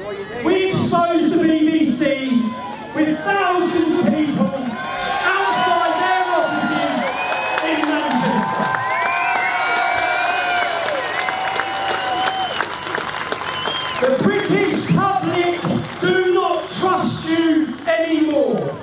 We exposed the BBC with thousands of people outside their offices in Manchester. The British public do not trust you anymore.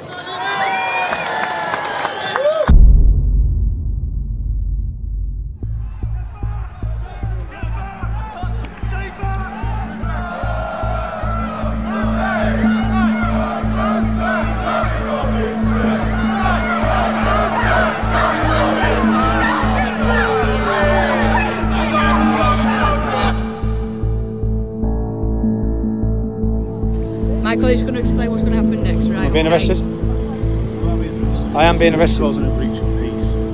Michael is going to explain what's going to happen next, right? I'm being arrested. I am being arrested.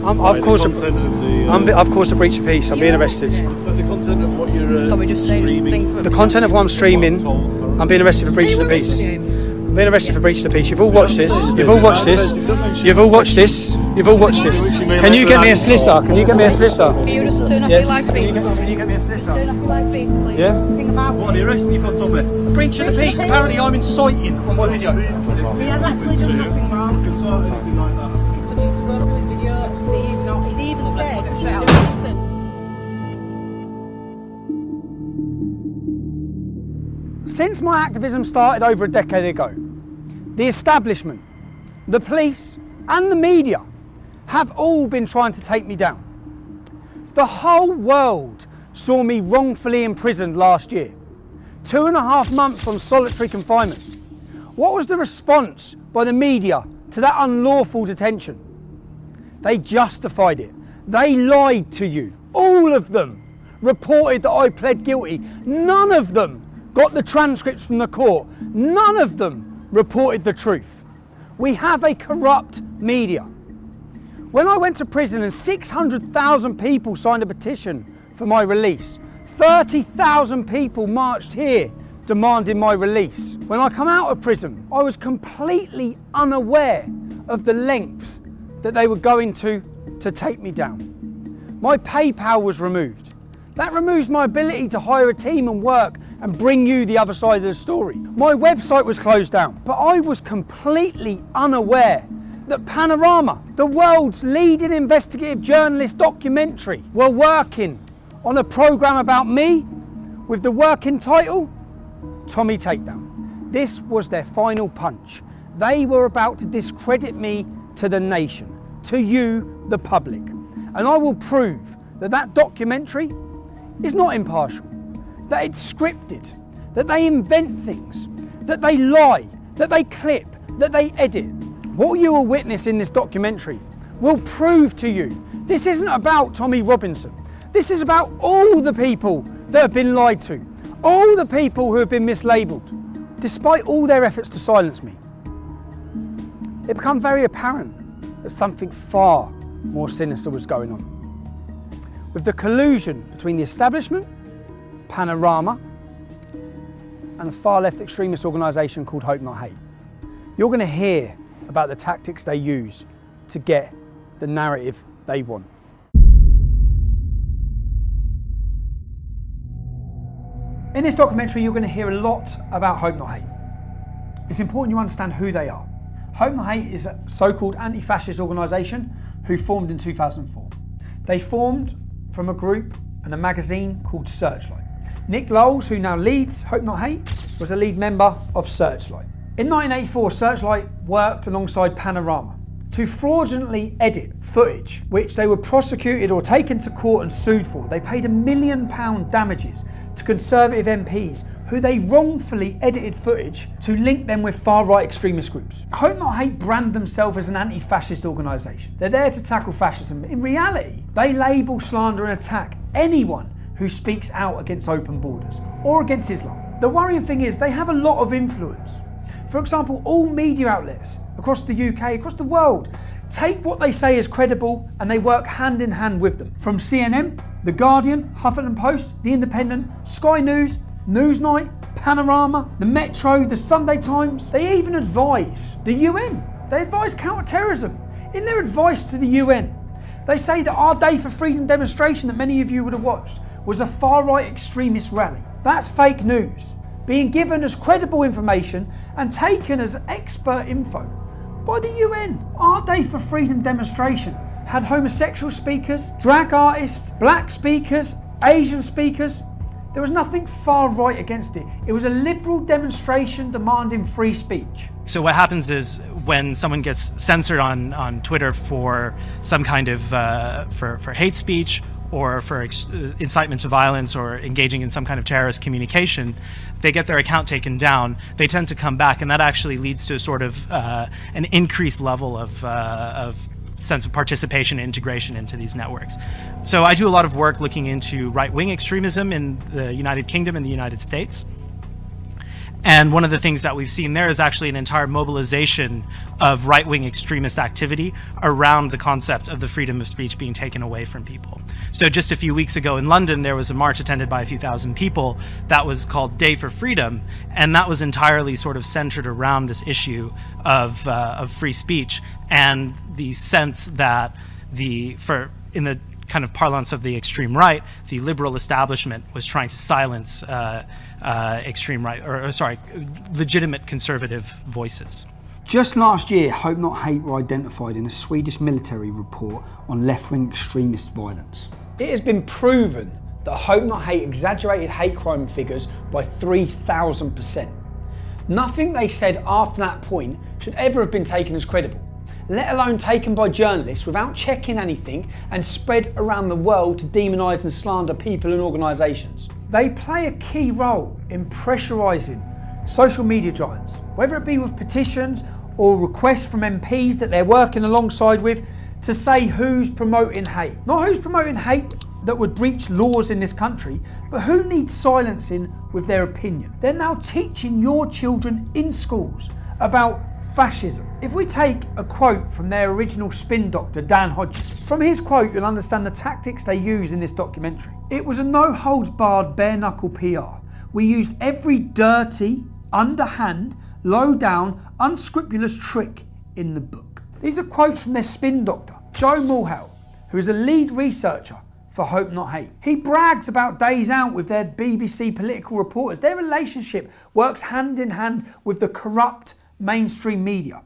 I've caused a breach of peace. I'm being arrested. But the content of what you're Can we just say streaming... The content of what I'm streaming, I'm being arrested for breaching the peace. I'm being arrested for breaching the peace. You've all watched this. You've all watched this. You've all watched this. You've all watched this. Can you get me a solicitor? Can you get me a solicitor? Can you just turn off your live feed? Can you get me a solicitor? Turn off your live feed, please. Yeah? What are you arresting you for, Tommy? Breaching the peace. Apparently I'm inciting on my video. He has actually done nothing wrong. You can sort anything like that. It's for you to go to his video and see he's not. He's even said he's doing this. Since my activism started over a decade ago, the establishment, the police and the media have all been trying to take me down. The whole world saw me wrongfully imprisoned last year. 2.5 months on solitary confinement. What was the response by the media to that unlawful detention? They justified it. They lied to you. All of them reported that I pled guilty. None of them got the transcripts from the court. None of them reported the truth. We have a corrupt media. When I went to prison and 600,000 people signed a petition for my release, 30,000 people marched here demanding my release. When I come out of prison, I was completely unaware of the lengths that they were going to take me down. My PayPal was removed. That removes my ability to hire a team and work and bring you the other side of the story. My website was closed down, but I was completely unaware that Panorama, the world's leading investigative journalist documentary, were working on a programme about me with the working title, Tommy Takedown. This was their final punch. They were about to discredit me to the nation, to you, the public. And I will prove that that documentary is not impartial, that it's scripted, that they invent things, that they lie, that they clip, that they edit. What you will witness in this documentary will prove to you this isn't about Tommy Robinson. This is about all the people that have been lied to, all the people who have been mislabelled, despite all their efforts to silence me. It became very apparent that something far more sinister was going on. With the collusion between the establishment, Panorama, and a far left extremist organisation called Hope Not Hate. You're going to hear about the tactics they use to get the narrative they want. In this documentary, you're going to hear a lot about Hope Not Hate. It's important you understand who they are. Hope Not Hate is a so-called anti-fascist organisation who formed in 2004. They formed from a group and a magazine called Searchlight. Nick Lowles, who now leads Hope Not Hate, was a lead member of Searchlight. In 1984, Searchlight worked alongside Panorama to fraudulently edit footage which they were prosecuted or taken to court and sued for. They paid £1 million damages to Conservative MPs who they wrongfully edited footage to link them with far-right extremist groups. Hope Not Hate brand themselves as an anti-fascist organisation. They're there to tackle fascism. In reality, they label, slander and attack anyone who speaks out against open borders or against Islam. The worrying thing is they have a lot of influence. For example, all media outlets across the UK, across the world, take what they say as credible and they work hand in hand with them. From CNN, The Guardian, Huffington Post, The Independent, Sky News, Newsnight, Panorama, the Metro, the Sunday Times. They even advise the UN. They advise counter-terrorism. In their advice to the UN, they say that our Day for Freedom demonstration that many of you would have watched was a far-right extremist rally. That's fake news. being given as credible information and taken as expert info by the UN. Our Day for Freedom demonstration had homosexual speakers, drag artists, black speakers, Asian speakers. There was nothing far right against it. It was a liberal demonstration demanding free speech. So what happens is when someone gets censored on Twitter for some kind of for hate speech or for incitement to violence or engaging in some kind of terrorist communication, they get their account taken down. They tend to come back, and that actually leads to a sort of an increased level of sense of participation and integration into these networks. So I do a lot of work looking into right-wing extremism in the United Kingdom and the United States. And one of the things that we've seen there is actually an entire mobilization of right-wing extremist activity around the concept of the freedom of speech being taken away from people. So just a few weeks ago in London, there was a march attended by a few thousand people that was called Day for Freedom, and that was entirely sort of centered around this issue of free speech and the sense that in the kind of parlance of the extreme right, the liberal establishment was trying to silence extreme right, legitimate conservative voices. Just last year, Hope Not Hate were identified in a Swedish military report on left-wing extremist violence. It has been proven that Hope Not Hate exaggerated hate crime figures by 3,000%. Nothing they said after that point should ever have been taken as credible, let alone taken by journalists without checking anything and spread around the world to demonise and slander people and organisations. They play a key role in pressurising social media giants, whether it be with petitions or requests from MPs that they're working alongside with to say who's promoting hate. Not who's promoting hate that would breach laws in this country, but who needs silencing with their opinion. They're now teaching your children in schools about fascism. If we take a quote from their original spin doctor, Dan Hodges, from his quote you'll understand the tactics they use in this documentary. It was a no-holds-barred, bare-knuckle PR. We used every dirty, underhand, low-down, unscrupulous trick in the book. These are quotes from their spin doctor, Joe Mulhall, who is a lead researcher for Hope Not Hate. He brags about days out with their BBC political reporters. Their relationship works hand in hand with the corrupt mainstream media.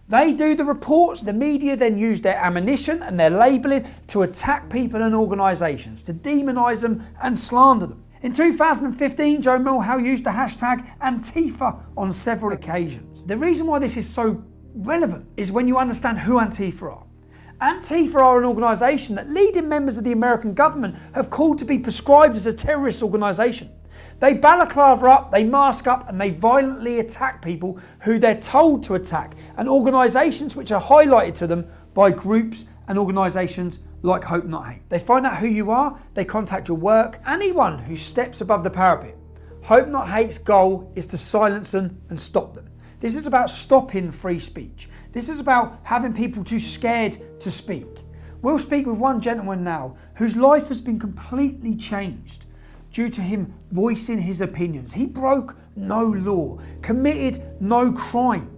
They do the reports, the media then use their ammunition and their labelling to attack people and organisations, to demonise them and slander them. In 2015, Joe Mulhall used the hashtag Antifa on several occasions. The reason why this is so relevant is when you understand who Antifa are. Antifa are an organisation that leading members of the American government have called to be prescribed as a terrorist organisation. They balaclava up, they mask up, and they violently attack people who they're told to attack, and organisations which are highlighted to them by groups and organisations like Hope Not Hate. They find out who you are, they contact your work, anyone who steps above the parapet. Hope Not Hate's goal is to silence them and stop them. This is about stopping free speech. This is about having people too scared to speak. We'll speak with one gentleman now whose life has been completely changed due to him voicing his opinions. He broke no law, committed no crime.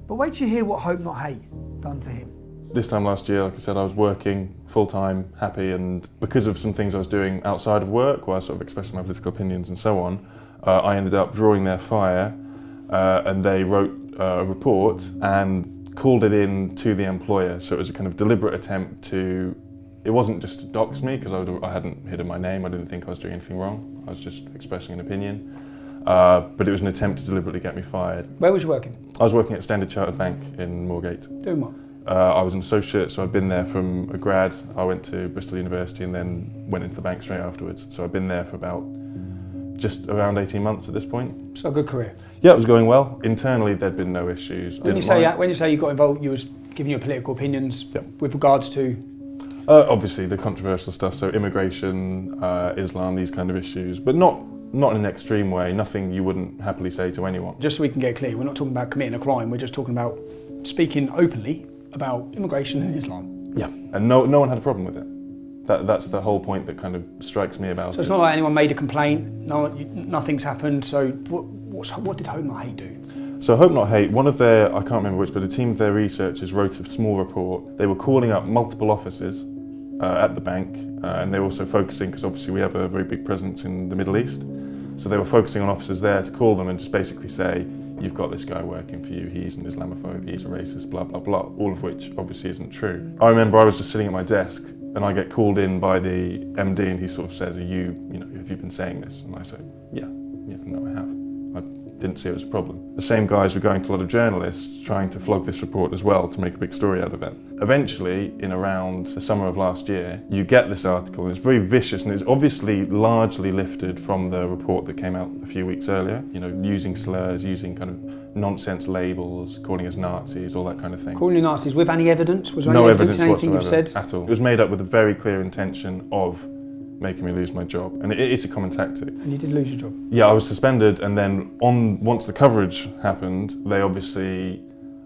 But wait till you hear what Hope Not Hate done to him. This time last year, like I said, I was working full-time, happy, and because of some things I was doing outside of work, where I was sort of expressing my political opinions and so on, I ended up drawing their fire, and they wrote a report and called it in to the employer. So it was a kind of deliberate attempt to, it wasn't just to dox me, because I hadn't hidden my name, I didn't think I was doing anything wrong, I was just expressing an opinion. But it was an attempt to deliberately get me fired. Where was you working? I was working at Standard Chartered Bank in Moorgate. Doing what? I was an associate, so I'd been there from a grad. I went to Bristol University and then went into the bank straight afterwards. So I've been there for about just around 18 months at this point. So a good career? Yeah, it was going well. Internally, there'd been no issues. When you say you got involved, you was giving your political opinions with regards to? Obviously the controversial stuff, so immigration, Islam, these kind of issues, but not in an extreme way, nothing you wouldn't happily say to anyone. Just so we can get clear, we're not talking about committing a crime, we're just talking about speaking openly about immigration and Islam. Yeah, and no one had a problem with it. That's the whole point that kind of strikes me about it. So it's not like anyone made a complaint, nothing's happened, so what did Hope Not Hate do? So Hope Not Hate, one of their, I can't remember which, but a team of their researchers wrote a small report. They were calling up multiple offices at the bank, and they were also focusing, because obviously we have a very big presence in the Middle East. So they were focusing on officers there to call them and just basically say, you've got this guy working for you, he's an Islamophobe, he's a racist, blah, blah, blah, all of which obviously isn't true. I remember I was just sitting at my desk and I get called in by the MD and he sort of says, have you been saying this? And I say, yeah, no, I have. I didn't see it as a problem. The same guys were going to a lot of journalists trying to flog this report as well to make a big story out of it. Eventually, in around the summer of last year, you get this article and it's very vicious and it's obviously largely lifted from the report that came out a few weeks earlier, using slurs, using kind of nonsense labels, calling us Nazis, all that kind of thing. Calling you Nazis with any evidence? Was there No any evidence in anything whatsoever you've said? at all. It was made up with a very clear intention of making me lose my job, and it's a common tactic. And you did lose your job? Yeah, I was suspended, and then once the coverage happened, they obviously,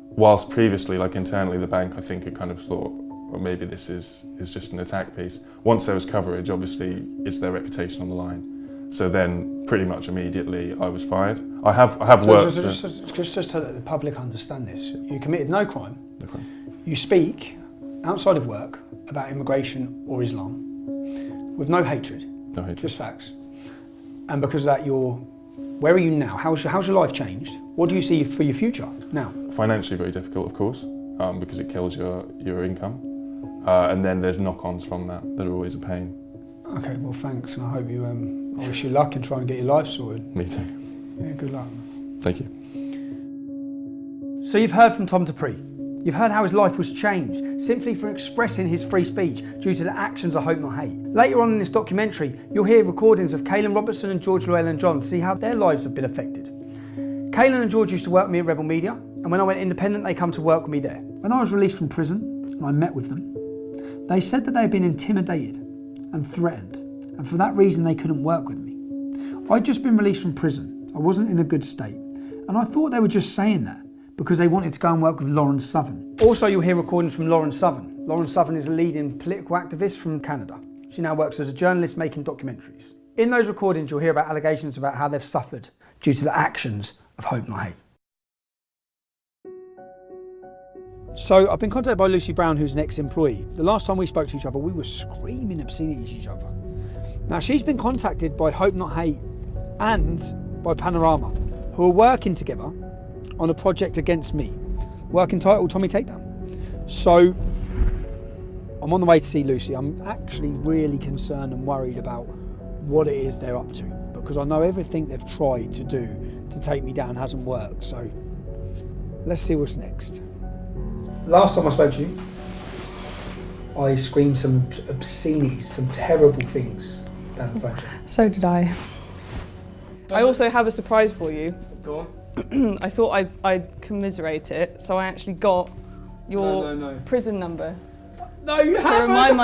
whilst previously, like internally, the bank I think had kind of thought, well, maybe this is just an attack piece. Once there was coverage, obviously, it's their reputation on the line. So then, pretty much immediately, I was fired. I have worked. Just so that the public understand this, you committed no crime. Okay. You speak outside of work about immigration or Islam with no hatred. No hatred. Just facts. And because of that, where are you now? How's your life changed? What do you see for your future now? Financially very difficult, of course, because it kills your income. And then there's knock-ons from that are always a pain. Okay, well thanks, and I hope you, I wish you luck and try and get your life sorted. Me too. Yeah, good luck. Thank you. So you've heard from Tom Dupree. You've heard how his life was changed simply for expressing his free speech due to the actions of Hope Not Hate. Later on in this documentary, you'll hear recordings of Caelan Robertson and George Llewellyn-John to see how their lives have been affected. Caelan and George used to work with me at Rebel Media, and when I went independent, they come to work with me there. When I was released from prison and I met with them, they said that they had been intimidated and threatened, and for that reason they couldn't work with me. I'd just been released from prison. I wasn't in a good state, and I thought they were just saying that because they wanted to go and work with Lauren Southern. Also, you'll hear recordings from Lauren Southern. Lauren Southern is a leading political activist from Canada. She now works as a journalist making documentaries. In those recordings, you'll hear about allegations about how they've suffered due to the actions of Hope Not Hate. So I've been contacted by Lucy Brown, who's an ex-employee. The last time we spoke to each other, we were screaming obscenities at each other. Now, she's been contacted by Hope Not Hate and by Panorama, who are working together on a project against me, work entitled Tommy Takedown. So I'm on the way to see Lucy. I'm actually really concerned and worried about what it is they're up to, because I know everything they've tried to do to take me down hasn't worked. So let's see what's next. Last time I spoke to you, I screamed some obscenities, some terrible things down the phone. So did I. I also have a surprise for you. Go on. I thought I'd commiserate it, so I actually got your No. prison number. No, you haven't. To remind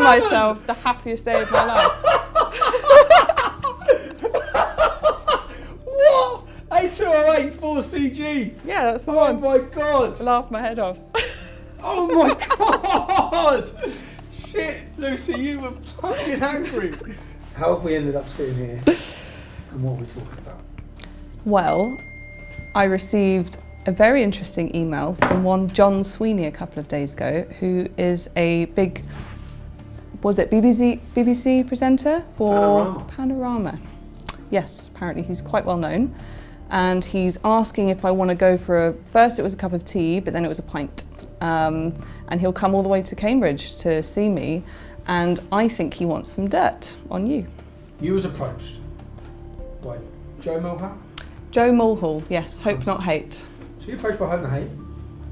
myself the happiest day of my life. What? 8208 4CG. Yeah, that's the Oh one. my God. I laughed my head off. Oh my God. Shit, Lucy, you were fucking angry. How have we ended up sitting here and what are we talking about? Well, I received a very interesting email from one John Sweeney a couple of days ago, who is a big, BBC presenter for Panorama. Yes, apparently he's quite well known. And he's asking if I want to go for first it was a cup of tea, but then it was a pint. And he'll come all the way to Cambridge to see me. And I think he wants some dirt on you. You was approached by Joe Mulhall? Joe Mulhall, yes, Hope Not Hate. So you approached by Hope Not Hate,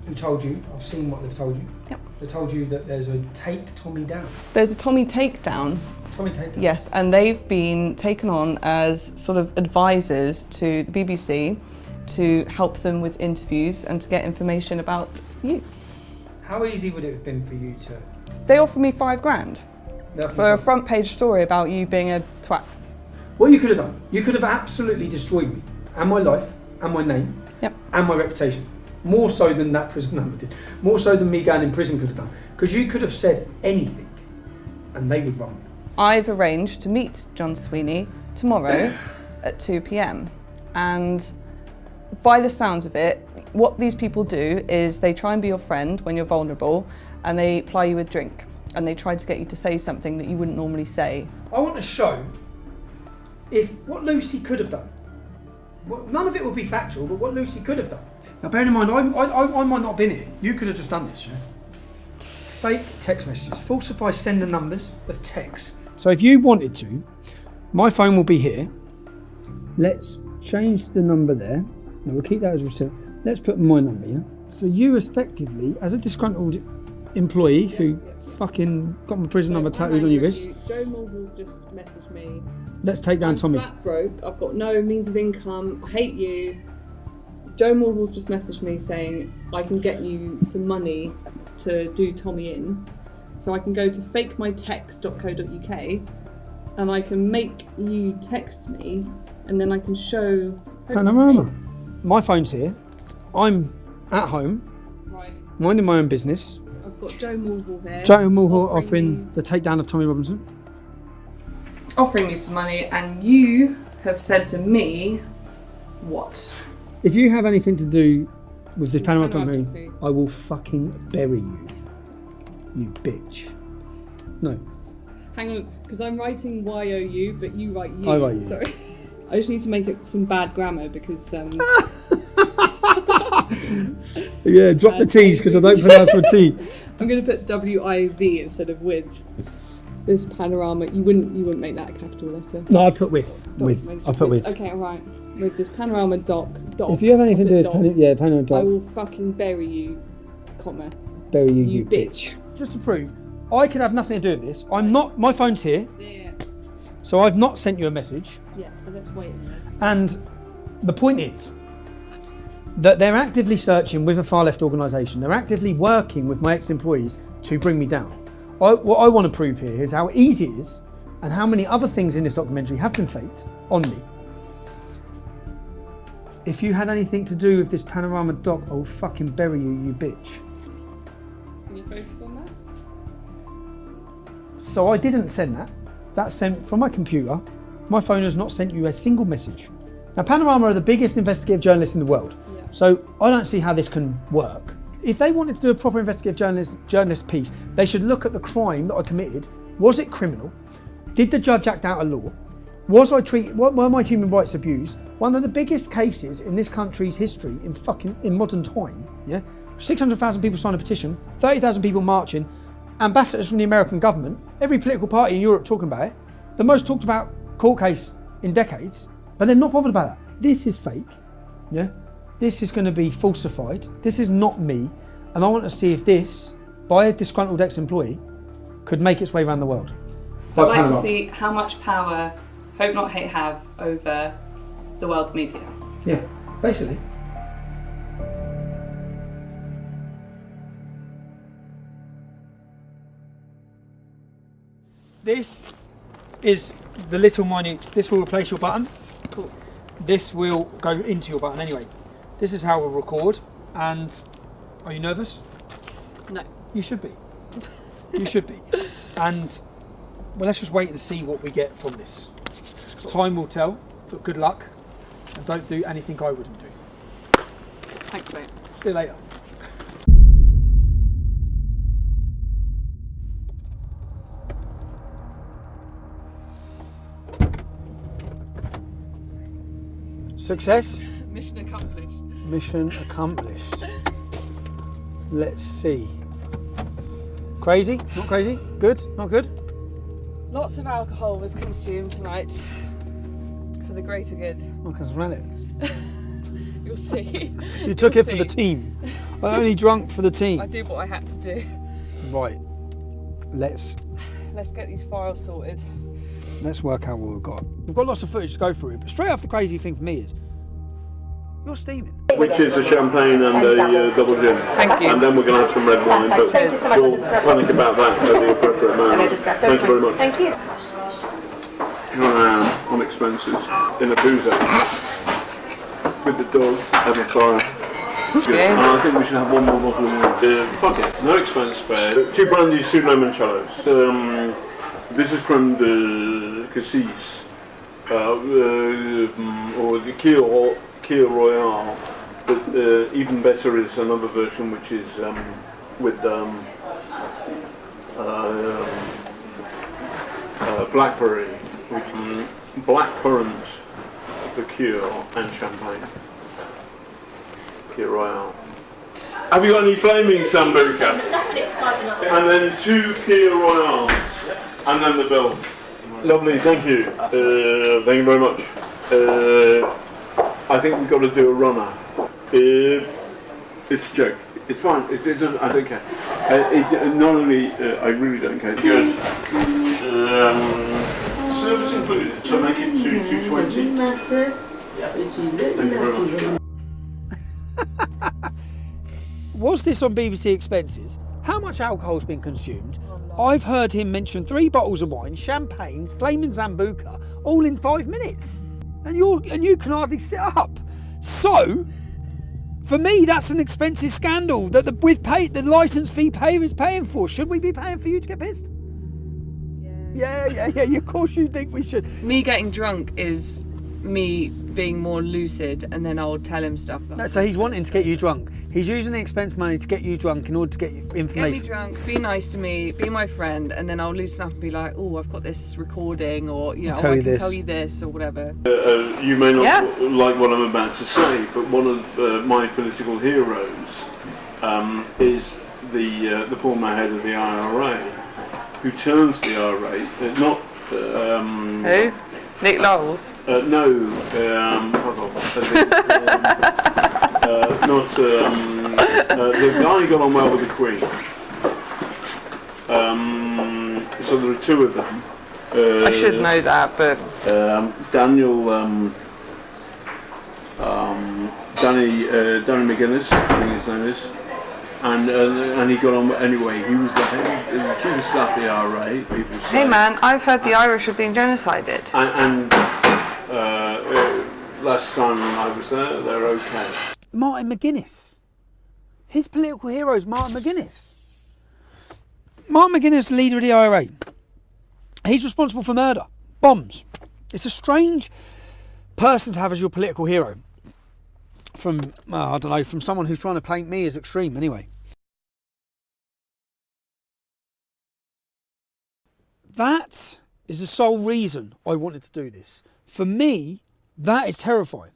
who told you, I've seen what they've told you. Yep. They told you that there's a Take Tommy Down. There's a Tommy Takedown. Tommy Takedown? Yes, and they've been taken on as sort of advisors to the BBC to help them with interviews and to get information about you. How easy would it have been for you to... They offered me £5,000 for a front page story about you being a twat. What you could have done, you could have absolutely destroyed me, and my life, and my name, Yep. and my reputation. More so than that prison number did. More so than me going in prison could have done. Because you could have said anything, and they would run me. I've arranged to meet John Sweeney tomorrow at 2 p.m. And by the sounds of it, what these people do is they try and be your friend when you're vulnerable, and they ply you with drink, and they try to get you to say something that you wouldn't normally say. I want to show if what Lucy could have done. None of it will be factual, but what Lucy could have done. Now, bearing in mind, I might not have been here. You could have just done this, yeah? Fake text messages, falsify sender numbers of text. So if you wanted to, my phone will be here. Let's change the number there. No, we'll keep that as reset. Let's put my number here. So you effectively, as a disgruntled employee who fucking got my prison number tattooed on your wrist. Joe Mulhall's just messaged me. Let's take down Tommy. I'm flat broke. I've got no means of income. I hate you. Joe Mulhall's just messaged me saying I can get you some money to do Tommy in. So I can go to fakemytext.co.uk and I can make you text me and then I can show Panorama. My phone's here. I'm at home, right. minding my own business. I've got Joe Mulhall here. Joe Mulhall offering the takedown of Tommy Robinson. Offering me some money, and you have said to me, what? If you have anything to do with this Panama Panama documentary, I will fucking bury you. You bitch. No. Hang on, because I'm writing YOU, but you write you. I write you. Sorry. I just need to make it some bad grammar because. Yeah, drop the T's because I don't pronounce my T. I'm going to put WIV instead of with. This panorama, you wouldn't make that a capital letter. No, I put with. I put with. Okay, alright. With this panorama doc. If you have anything to do with Panorama doc, I will fucking bury you, comma. Bury you bitch. Just to prove, I could have nothing to do with this. I'm not. My phone's here. Yeah. So I've not sent you a message. Yeah. So let's wait a minute. And the point is that they're actively searching with a far left organisation. They're actively working with my ex-employees to bring me down. What I want to prove here is how easy it is and how many other things in this documentary have been faked on me. If you had anything to do with this Panorama doc, I will fucking bury you, you bitch. Can you focus on that? So I didn't send that. That's sent from my computer. My phone has not sent you a single message. Now, Panorama are the biggest investigative journalists in the world. Yeah. So I don't see how this can work. If they wanted to do a proper investigative journalist piece, they should look at the crime that I committed. Was it criminal? Did the judge act out of law? Were my human rights abused? One of the biggest cases in this country's history in modern time. Yeah, 600,000 people signed a petition, 30,000 people marching, ambassadors from the American government, every political party in Europe talking about it. The most talked about court case in decades, but they're not bothered about that. This is fake. Yeah. This is going to be falsified. This is not me. And I want to see if this, by a disgruntled ex-employee, could make its way around the world. I'd like to see how much power Hope Not Hate have over the world's media. Yeah, basically. This is the little mining. This will replace your button. Cool. This will go into your button anyway. This is how we'll record. And are you nervous? No. You should be. You should be. And well, let's just wait and see what we get from this. Time will tell, but good luck. And don't do anything I wouldn't do. Thanks, mate. See you later. Success? Mission accomplished. Mission accomplished. Let's see. Crazy? Not crazy? Good? Not good? Lots of alcohol was consumed tonight for the greater good. I can smell it. You'll see. You took it for the team. I only drunk for the team. I did what I had to do. Right. Let's get these files sorted. Let's work out what we've got. We've got lots of footage to go through, but straight off the crazy thing for me is you're steaming. Which is a champagne and a double gin. Thank you. And then we're going to have some red wine, but Thank you so much. we'll panic about that at the appropriate moment. Thank you very much. Thank you. Here I am on expenses in a boozer with the dog and the fire. Good. And I think we should have one more bottle of wine. Fuck it, no expense spared. 2 brandies, 2 limoncellos. This is creme de cassis, or the Keel Royale. But even better is another version which is with blackberry. blackcurrant liqueur and champagne. Kir Royale. Have you got any flaming Sambuca? And then 2 Kir Royales. And then the bill. Lovely, thank you. Thank you very much. I think we've got to do a runner. It's a joke. It's fine. I don't care. Not only, I really don't care. Good. Service included. So make it 220. Thank you very much. Was this on BBC Expenses? How much alcohol's been consumed? I've heard him mention 3 bottles of wine, champagne, flaming Sambuca, all in 5 minutes. And you can hardly sit up. So, for me, that's an expensive scandal that the licence fee payer is paying for. Should we be paying for you to get pissed? Yeah. Of course you think we should. Me getting drunk is me being more lucid, and then I'll tell him stuff. So he's wanting to get you drunk. He's using the expense money to get you drunk in order to get you information. Get me drunk, be nice to me, be my friend, and then I'll loosen up and be like, oh, I've got this recording, or I can tell you this, or whatever. You may not like what I'm about to say, but one of my political heroes is the former head of the IRA, who turns the IRA, not... Who? Nick Lowell's? No, the guy got on well with the Queen. So there are 2 of them. I should know that, but... Danny McGuinness, I think his name is. And he got on anyway. He was the chief of staff of the IRA. People say. Hey man, I've heard the Irish are being genocided. And last time I was there, they're okay. Martin McGuinness. His political hero is Martin McGuinness. Martin McGuinness, leader of the IRA. He's responsible for murder, bombs. It's a strange person to have as your political hero. From someone who's trying to paint me as extreme anyway. That is the sole reason I wanted to do this. For me, that is terrifying.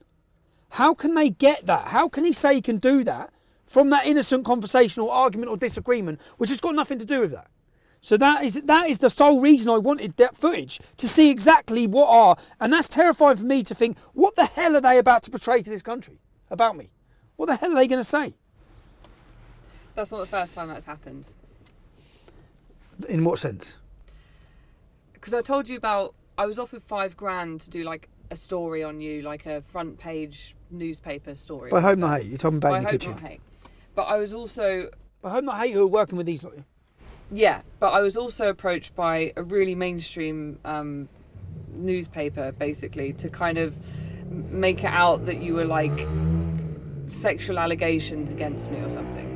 How can they get that? How can he say he can do that from that innocent conversation or argument or disagreement, which has got nothing to do with that? So that is the sole reason I wanted that footage, to see exactly what are, and that's terrifying for me to think, what the hell are they about to portray to this country about me? What the hell are they going to say? That's not the first time that's happened. In what sense? Because I told you about, I was offered $5,000 to do like a story on you, like a front page newspaper story. By Hope Not Hate, you're talking about in the kitchen. By Hope Not Hate. But I was also... By Hope Not Hate, who are working with these lot. Yeah, but I was also approached by a really mainstream newspaper, basically, to kind of make it out that you were like sexual allegations against me or something.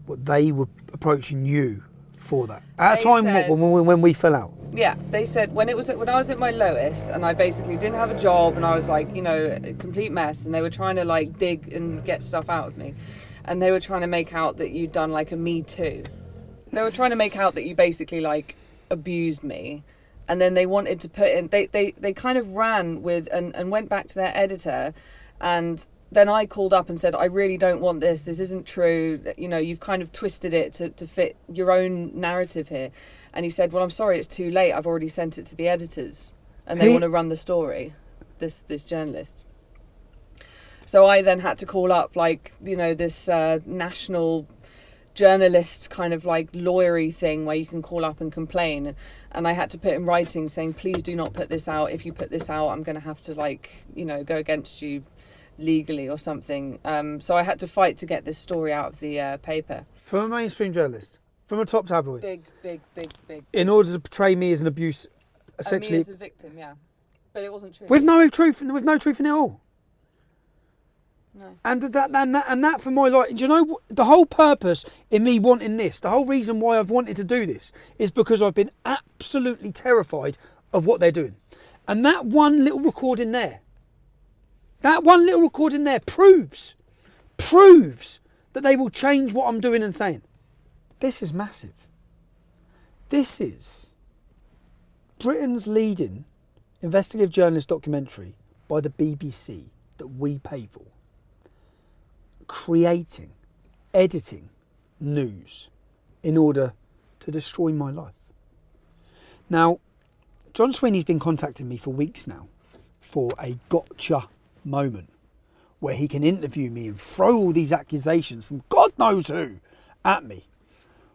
What, they were approaching you for that at a time when we fell out? Yeah, they said when I was at my lowest and I basically didn't have a job and I was like, a complete mess, and they were trying to like dig and get stuff out of me, and they were trying to make out that you'd done like a Me Too. They were trying to make out that you basically like abused me, and then they wanted to put in, they kind of ran with and went back to their editor, and then I called up and said, I really don't want this isn't true, you've kind of twisted it to fit your own narrative here. And he said, well, I'm sorry, it's too late, I've already sent it to the editors and they want to run the story, this journalist. So I then had to call up this national journalist kind of like lawyery thing where you can call up and complain, and I had to put in writing saying, please do not put this out. If you put this out, I'm going to have to go against you legally or something. So I had to fight to get this story out of the paper. From a mainstream journalist, from a top tabloid. Big. In order to portray me as an abuse, essentially. Me as a victim, yeah. But it wasn't true. With no truth in it all. No. And that for my life, do you know the whole purpose in me wanting this, the whole reason why I've wanted to do this is because I've been absolutely terrified of what they're doing. And that one little recording there proves that they will change what I'm doing and saying. This is massive. This is Britain's leading investigative journalist documentary by the BBC that we pay for, creating, editing news in order to destroy my life. Now, John Sweeney's been contacting me for weeks now for a gotcha moment where he can interview me and throw all these accusations from God knows who at me.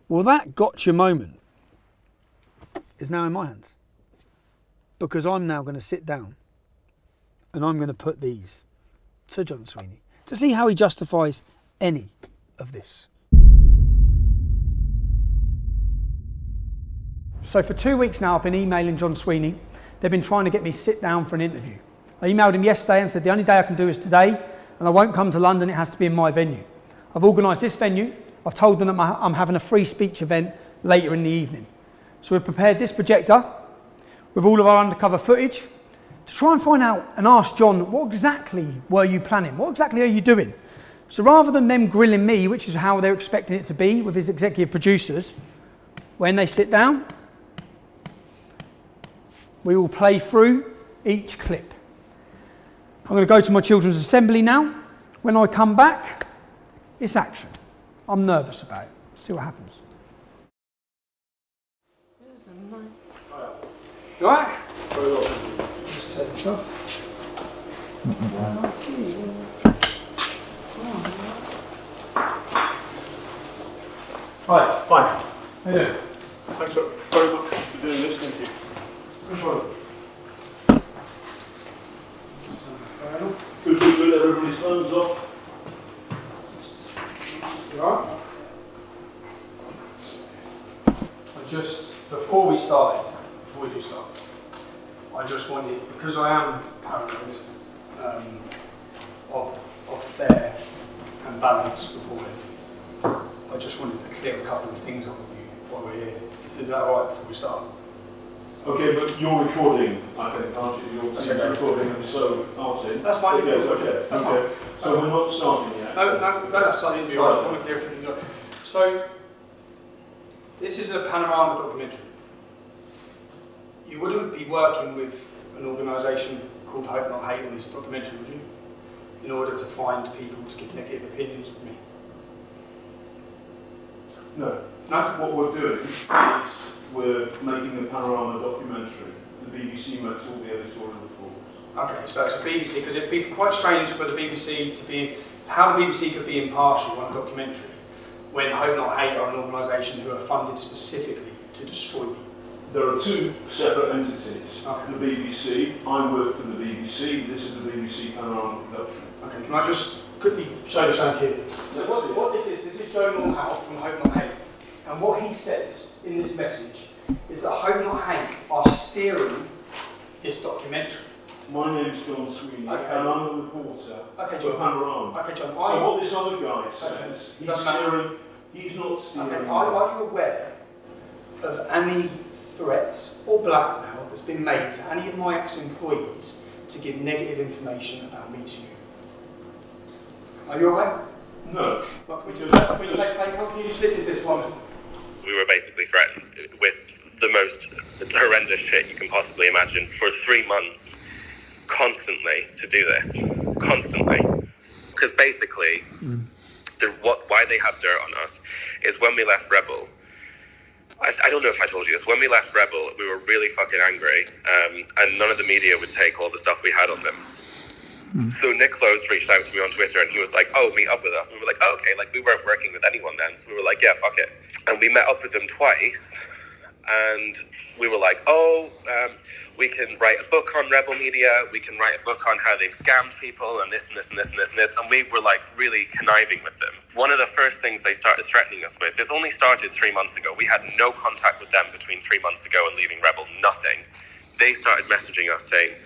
Well, that gotcha moment is now in my hands, because I'm now going to sit down and I'm going to put these to John Sweeney to see how he justifies any of this. So for 2 weeks now I've been emailing John Sweeney. They've been trying to get me to sit down for an interview. I emailed him yesterday and said the only day I can do is today, and I won't come to London, it has to be in my venue. I've organised this venue. I've told them that I'm having a free speech event later in the evening. So we've prepared this projector with all of our undercover footage to try and find out and ask John, what exactly were you planning? What exactly are you doing? So rather than them grilling me, which is how they're expecting it to be with his executive producers, when they sit down, we will play through each clip. I'm going to go to my children's assembly now. When I come back, it's action. I'm nervous about it. See what happens. You all right? Very well. Just take this off. Right, fine. How you doing? Thanks very much for doing this, thank you. Good, everybody's phones off. You all right? Before we do start, I just wanted, because I am paranoid of fair and balanced reporting, I just wanted to clear a couple of things up with you while we're here. Is that all right before we start? Okay, but you're recording, I think, aren't you? You're okay. recording, and so aren't you? That's fine. Yes, okay. That's okay. fine. So we're not starting yet? No, we don't have to start the interview. I just want to clear a few things up. So, this is a panorama documentary. You wouldn't be working with an organisation called Hope Not Hate on this documentary, would you? In order to find people to give negative opinions of me. No. No? What we're doing is we're making a panorama documentary. The BBC makes all the editorial reports. Okay, so it's a BBC, because it'd be quite strange for the BBC to be, how the BBC could be impartial on a documentary when Hope Not Hate are an organisation who are funded specifically to destroy me. There are two separate entities. Okay. The BBC, I work for the BBC, this is the BBC panorama production. Okay, can I just quickly show you something here? So what this is Joe Moorhouse from Hope Not Hate. And what he says in this message is that Hope Not Hate are steering this documentary. My name's John Sweeney, okay. and I'm the reporter for Panorama. Okay, John. So what this other guy says, he's not steering. Okay, are you aware of any threats or blackmail that's been made to any of my ex-employees to give negative information about me to you? Are you aware? No. Well, can you just listen to this one? We were basically threatened with the most horrendous shit you can possibly imagine for 3 months, constantly, to do this. Constantly. Because basically, why they have dirt on us is when we left Rebel, I don't know if I told you this, when we left Rebel, we were really fucking angry, and none of the media would take all the stuff we had on them. So Nick Close reached out to me on Twitter and he was like, oh, meet up with us. And we were like, oh, okay, like we weren't working with anyone then. So we were like, yeah, fuck it. And we met up with them twice and we were like, we can write a book on Rebel Media. We can write a book on how they've scammed people and this and this and this and this and this. And we were like really conniving with them. One of the first things they started threatening us with, this only started 3 months ago. We had no contact with them between 3 months ago and leaving Rebel, nothing. They started messaging us saying,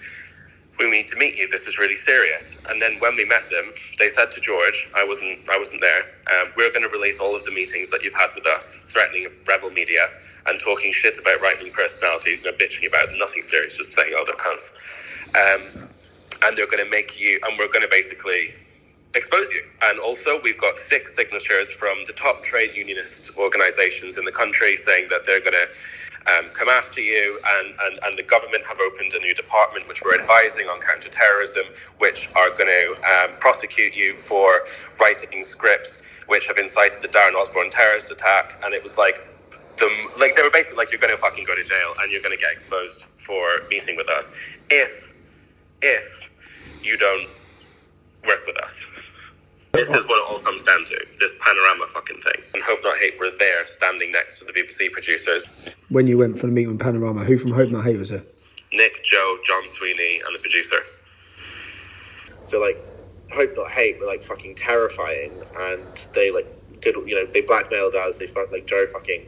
we need to meet you, this is really serious. And then when we met them, they said to George, I wasn't there, we're going to release all of the meetings that you've had with us, threatening Rebel Media and talking shit about right-wing personalities and bitching about nothing serious, just saying, oh, they're cunts. And they're going to make you, and we're going to basically expose you. And also, we've got 6 signatures from the top trade unionist organizations in the country saying that they're going to come after you, and the government have opened a new department which we're advising on counter-terrorism, which are going to prosecute you for writing scripts which have incited the Darren Osborne terrorist attack. And it was like, they were basically like, you're going to fucking go to jail and you're going to get exposed for meeting with us if you don't work with us. This is what it all comes down to, this Panorama fucking thing. And Hope Not Hate were there standing next to the BBC producers. When you went for the meeting with Panorama, who from Hope Not Hate was there? Nick, Joe, John Sweeney, and the producer. So like, Hope Not Hate were like fucking terrifying, and they like did, you know, they blackmailed us, they felt like Joe fucking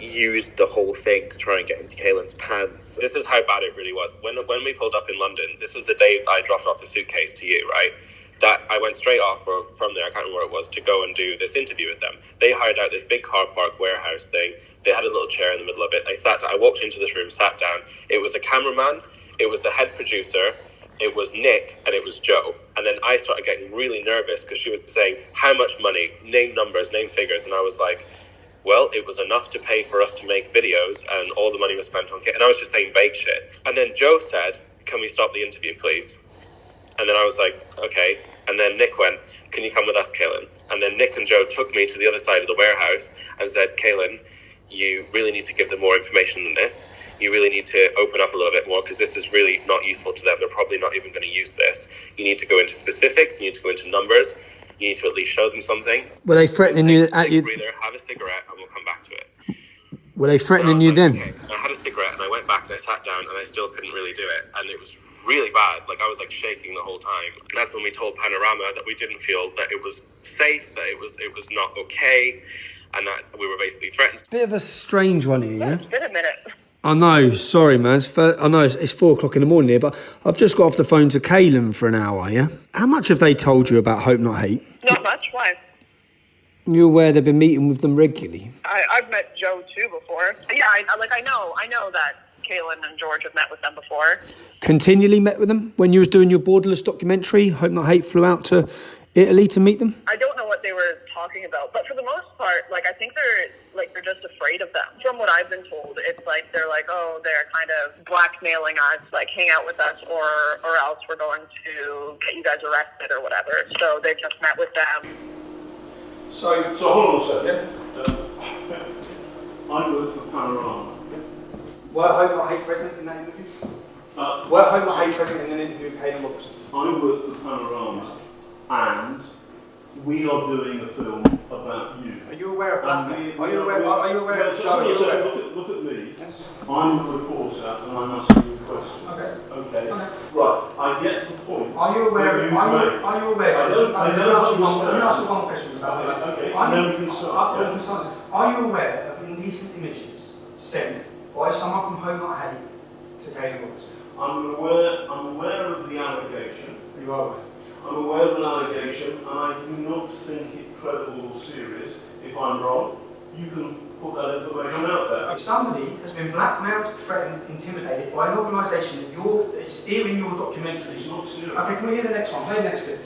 used the whole thing to try and get into Kaylin's pants. This is how bad it really was. When we pulled up in London, this was the day I dropped off the suitcase to you, right? That I went straight off from there, I can't remember where it was, to go and do this interview with them. They hired out this big car park warehouse thing. They had a little chair in the middle of it. I walked into this room, sat down. It was a cameraman, it was the head producer, it was Nick, and it was Joe. And then I started getting really nervous because she was saying, how much money, name numbers, name figures. And I was like, well, it was enough to pay for us to make videos, and all the money was spent on kit. And I was just saying vague shit. And then Joe said, can we stop the interview, please? And then I was like, okay. And then Nick went, can you come with us, Kaylin? And then Nick and Joe took me to the other side of the warehouse and said, Kaylin, you really need to give them more information than this. You really need to open up a little bit more, because this is really not useful to them. They're probably not even going to use this. You need to go into specifics. You need to go into numbers. You need to at least show them something. Were they threatening you at you? Breather, have a cigarette, and we'll come back to it. Were they threatening you then? Okay. I had a cigarette, and I went back and I sat down, and I still couldn't really do it. And it was really bad. Like, I was like shaking the whole time. And that's when we told Panorama that we didn't feel that it was safe, that it was not okay, and that we were basically threatened. Bit of a strange one here, yeah? It's been a minute. I know, sorry man, I know it's 4 o'clock in the morning here, but I've just got off the phone to Kaylin for an hour, yeah? How much have they told you about Hope Not Hate? Not much. Why? You're aware they've been meeting with them regularly? I've met Joe too before. Yeah, I know that Kaylin and George have met with them before. Continually met with them? When you was doing your Borderless documentary, Hope Not Hate flew out to Italy to meet them? I don't know what they were talking about, but for the most part, like, I think they're just afraid of them. From what I've been told, it's like they're like, oh, they're kind of blackmailing us, like, hang out with us, or else we're going to get you guys arrested or whatever. So they've just met with them. So hold on a second. I work for Panorama. Were Hope Not Hate present in that interview? Were Hope Not Hate present in an interview with Kaylin Robertson? I work for Panorama, and we are doing a film about you. Are you aware of blackmail? Are you aware of Joe? Look at me. Yes. I'm a reporter, and I'm asking you a question. Okay. Right. I get the point. Are you aware? Are you aware? I don't Let me ask you one question about that. Okay. Then we can start. Are you aware of indecent images sent by someone from Hope Not Hate to Kaylin Robertson? I'm aware of the allegation. You are. I'm aware of an allegation, and I do not think it credible or serious. If I'm wrong, you can put that information out there. If somebody has been blackmailed, threatened, intimidated by an organisation that is steering your documentary. It's not serious. Okay, can we hear the next one? Play the next bit.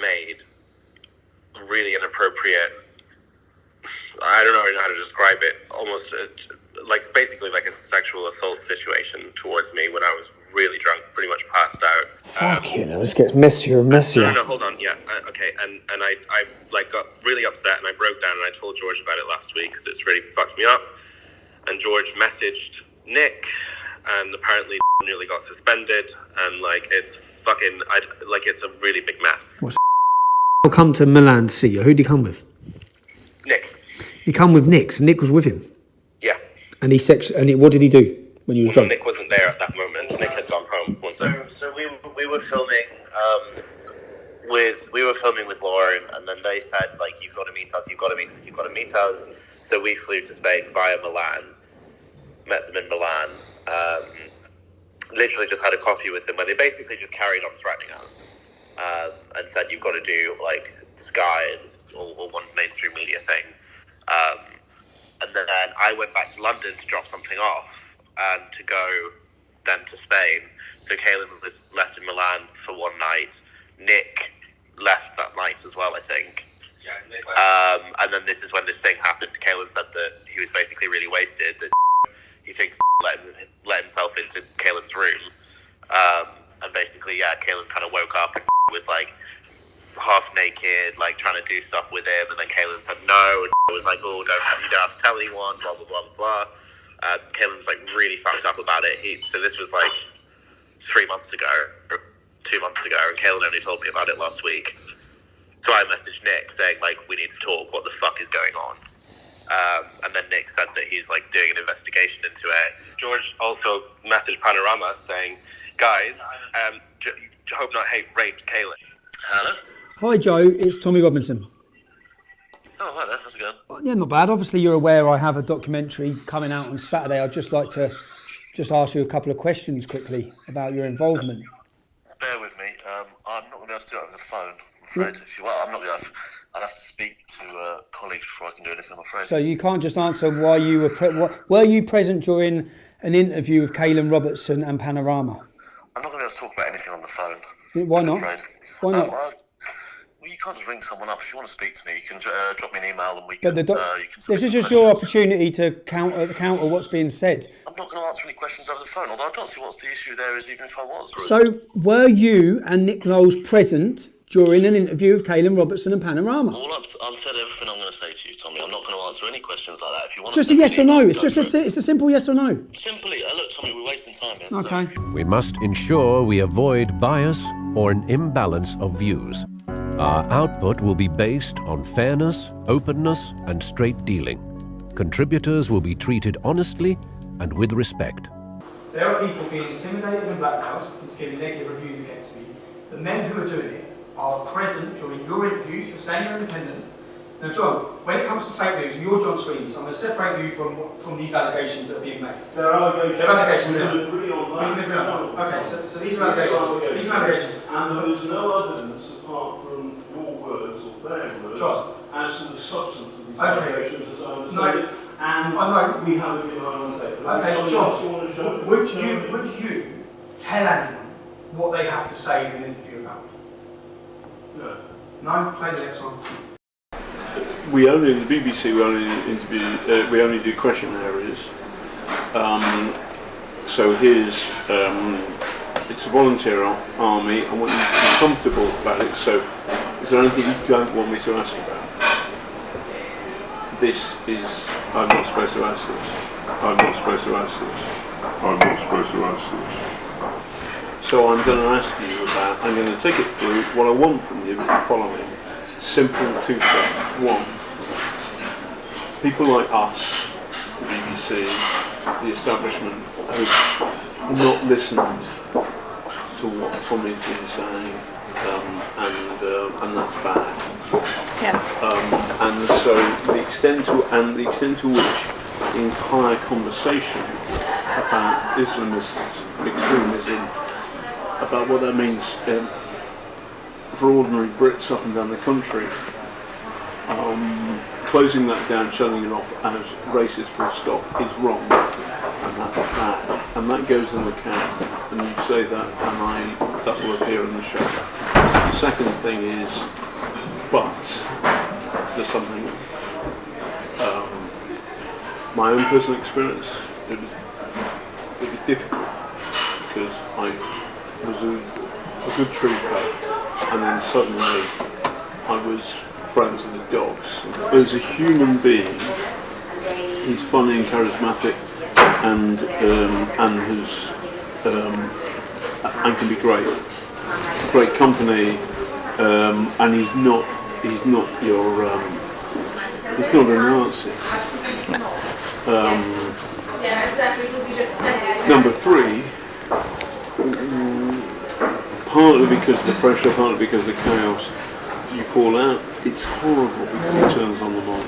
Made really inappropriate, I don't know how to describe it, almost basically like a sexual assault situation towards me when I was really drunk, pretty much passed out. Fuck you know, this gets messier and messier. No, hold on, yeah, okay, and I got really upset, and I broke down, and I told George about it last week because it's really fucked me up, and George messaged Nick, and apparently nearly got suspended, and it's it's a really big mess. I'll come to Milan to see you. Who'd he come with? Nick. He come with Nick, so Nick was with him. Yeah. And what did he do when you was drunk? Nick wasn't there at that moment. Nick had gone home. So we were filming with Lauren, and then they said you've got to meet us. So we flew to Spain via Milan, met them in Milan, literally just had a coffee with them where they basically just carried on threatening us, and said you've got to do Sky and all one mainstream media thing. And then I went back to London to drop something off and to go then to Spain. So Kaelin was left in Milan for one night. Nick left that night as well, I think. And then this is when this thing happened. Kaelin said that he was basically really wasted, that he thinks let himself into Kaelin's room. And basically, Kaelin kind of woke up and was like half naked, like trying to do stuff with him. And then Kaelin said no, and was like, oh, you don't have to tell anyone, blah, blah, blah, blah, blah. Kaelin was like really fucked up about it. So this was like 3 months ago, or 2 months ago, and Kaelin only told me about it last week. So I messaged Nick saying, like, we need to talk, what the fuck is going on? And then Nick said that he's like doing an investigation into it. George also messaged Panorama saying, guys, hope not hate raped Kaelin. Hello? Hi Joe, it's Tommy Robinson. Oh, hi there, how's it going? Yeah, not bad. Obviously you're aware I have a documentary coming out on Saturday. I'd just like to ask you a couple of questions quickly about your involvement. Bear with me, I'm not going to be able to do it over the phone, I'm afraid. I'm not going to I'd have to speak to colleagues before I can do anything, I'm afraid. So you can't just answer why you were you present during an interview with Kaelin Robertson and Panorama? I'm not going to be able to talk about anything on the phone. Why not? Why not? Well, you can't just ring someone up. If you want to speak to me, you can drop me an email and we But can... this is just your opportunity to counter what's being said. I'm not going to answer any questions over the phone, although I don't see what's the issue there is, even if I was. Really. So were you and Nick Knowles present during an interview with Kaelin Robertson and Panorama? I've said everything I'm going to say to you, Tommy. I'm not going to answer any questions like that. If you want just to a yes or no. It's just it's a simple yes or no. Simply, look, Tommy, we're wasting time here. Okay. We must ensure we avoid bias or an imbalance of views. Our output will be based on fairness, openness, and straight dealing. Contributors will be treated honestly and with respect. There are people being intimidated and blackmailed into giving negative reviews against me. The men who are doing it are present during your interviews. You're saying you're independent. Now, John, when it comes to fake news, you're John Sweeney, so I'm going to separate you from these allegations that are being made. There are allegations. There are allegations. We can agree on that. We can agree on that. Okay, so these are allegations. These are allegations. And there is no evidence apart from your words or their words John, as to the substance of these allegations as I understand it. And I know. we have it behind on tape. Okay, John, would you tell anyone what they have to say in an interview about me? No. No? Play the next one. We only, the BBC, we only do question areas. So here's, it's a volunteer army. I want you to be comfortable about it. So is there anything you don't want me to ask about? I'm not supposed to ask this. I'm not supposed to ask this. I'm not supposed to ask this. So I'm going to ask you about, I'm going to take it through. What I want from you is the following. Simple two things. One, people like us, the BBC, the establishment, have not listened to what Tommy's been saying, and that's bad. Yes. And so the extent to which the entire conversation about Islamism, extremism, about what that means for ordinary Brits up and down the country, closing that down, shutting it off as racist full stop is wrong, and that's bad, and that goes in the can, and you say that, and that will appear in the show. The second thing is, but there's something, my own personal experience, it was difficult, because I was a good trooper, and then suddenly I was friends with the dogs. As a human being, he's funny and charismatic, and can be great company, and he's not your he's not a Nazi. Number three, partly because of the pressure, partly because of the chaos, you fall out. It's horrible because he turns on the mic.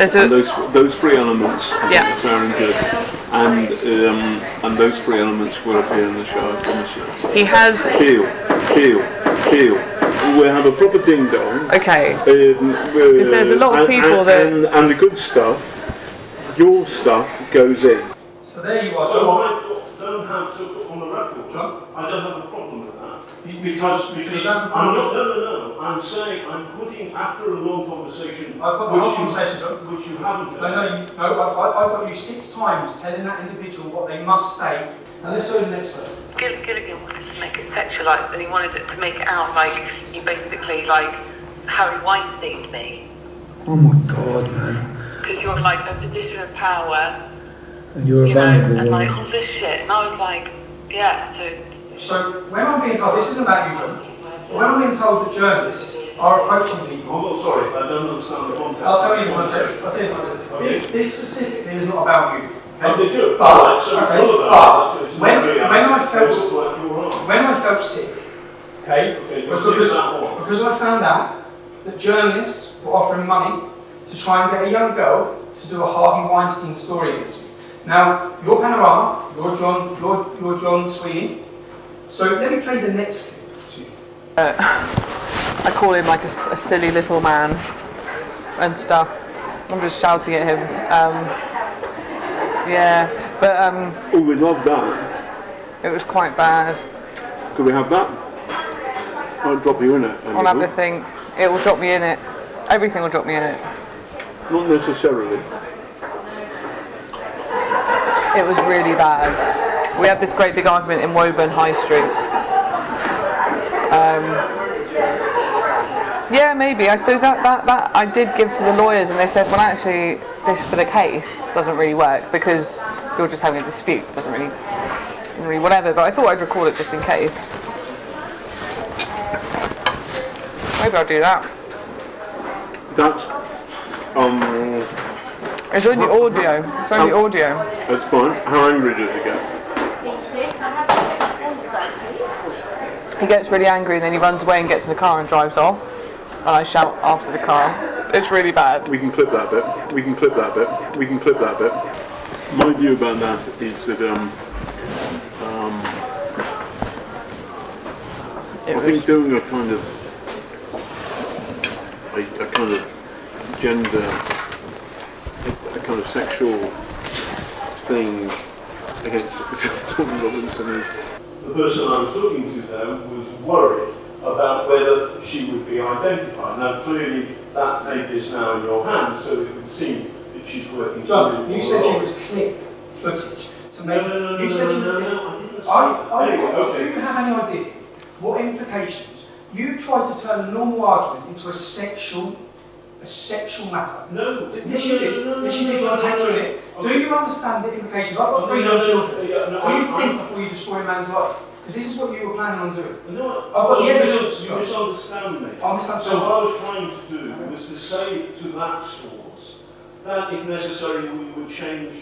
And those three elements are fair and good, and those three elements will appear in the show, I promise you. He has... Deal. We'll have a proper ding-dong. Okay. Because there's a lot of people and the good stuff, your stuff goes in. So there you are, So John. I don't have to put on the record, John? I don't have a problem with that. Because I'm not, no. I'm saying I'm putting, after a long conversation, I've got the whole conversation, John. which you haven't No, done. I've got you 6 times telling that individual what they must say. Now let's go to the next one. Gilligan wanted to make it sexualised, and he wanted it to make it out like you basically like Harry Weinsteined me. Oh my God, man. Because you're like a position of power, And you're a you know, vulnerable and like woman. all this shit. And I was like, yeah, So when I'm being told, this isn't about you, John, but when I'm being told that journalists are approaching people. I'm not sorry, I don't understand the context. I'll tell you the context. Okay. This specifically is not about you. Oh, they do. But, So it's okay, not about that, so it's when not really I felt sick, okay, because I found out that journalists were offering money to try and get a young girl to do a Harvey Weinstein story against me. Now, you're Panorama, you're John Sweeney. So let me play the next clip to you. I call him like a silly little man and stuff. I'm just shouting at him. Yeah, but Oh, we love that. it was quite bad. Could we have that? I'll drop you in it. I'll have the thing. It will drop me in it. Everything will drop me in it. Not necessarily. It was really bad. We had this great big argument in Woburn High Street. Yeah, maybe. I suppose that I did give to the lawyers, and they said, well, actually, this for the case doesn't really work because you're just having a dispute. Doesn't really whatever. But I thought I'd record it just in case. Maybe I'll do that. That's It's only audio. It's only audio. that's fine. How angry does it get? He gets really angry, and then he runs away and gets in the car and drives off. And I shout after the car. It's really bad. We can clip that bit. We can clip that bit. We can clip that bit. My view about that is that I think doing a kind of gender, a kind of sexual thing against Tommy Robinson is. The person I was talking to there was worried about whether she would be identified. Now clearly that tape is now in your hands, so it would seem that she's working. John, you said you was clip footage to make. No, You said you I was. didn't say Do you have any idea what implications? You tried to turn a normal argument into a sexual matter. No. Yes, you did. Yes, you did. You want to take through it. Do you understand the implications? I've got 3 young children. Do you think before you destroy a man's life? Because this is what you were planning on doing. No, I've got the evidence. you misunderstand me. I misunderstand. So what I was trying to do was to say to that source that if necessary we would change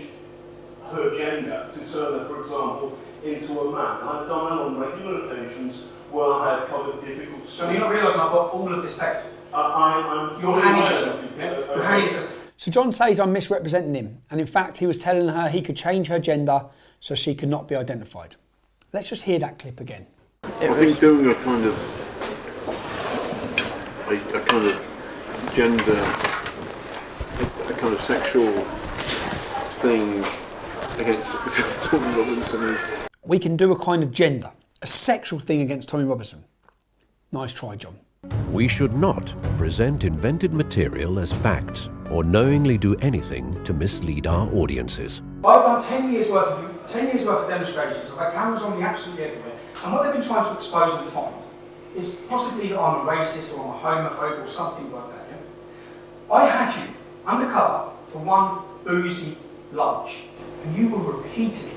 her gender to turn her, for example, into a man. I've done that on regular occasions where I have covered difficult So you're not realising I've got all of this tape? I'm You're hanging yourself. You're hanging yourself. So John says I'm misrepresenting him, and in fact he was telling her he could change her gender so she could not be identified. Let's just hear that clip again. I think doing a kind of gender, a kind of sexual thing against Tommy Robinson is. We can do a kind of gender, a sexual thing against Tommy Robinson. Nice try, John. We should not present invented material as facts or knowingly do anything to mislead our audiences. I've done 10 years worth of demonstrations. I've had cameras on me absolutely everywhere. And what they've been trying to expose and find is possibly that I'm a racist or I'm a homophobe or something like that. Yeah? I had you undercover for one boozy lunch, and you were repeatedly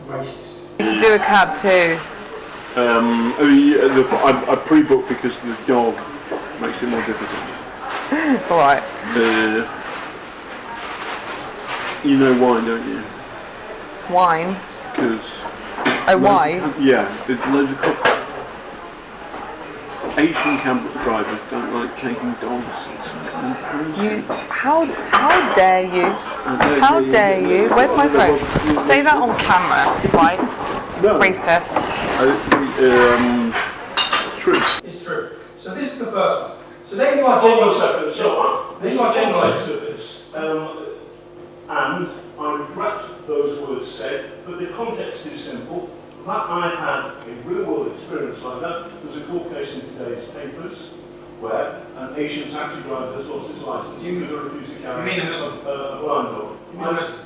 racist. To do a cab too. I pre-booked because the dog makes it more difficult. All right. You know why, don't you? Wine. Because. Oh, why? Yeah, there's loads of Asian cab drivers don't like taking dogs. You, how dare you? How dare you? Where's my phone? Say that on camera, right? No. Racist. It's true. It's true. So this is the first one. So then you are generalising. So then you are generalising. to this. And I regret those words said, but the context is simple. That I had a real-world experience like that. There's a court case in today's papers where an Asian taxi driver has lost his license because he refused to carry a blind dog.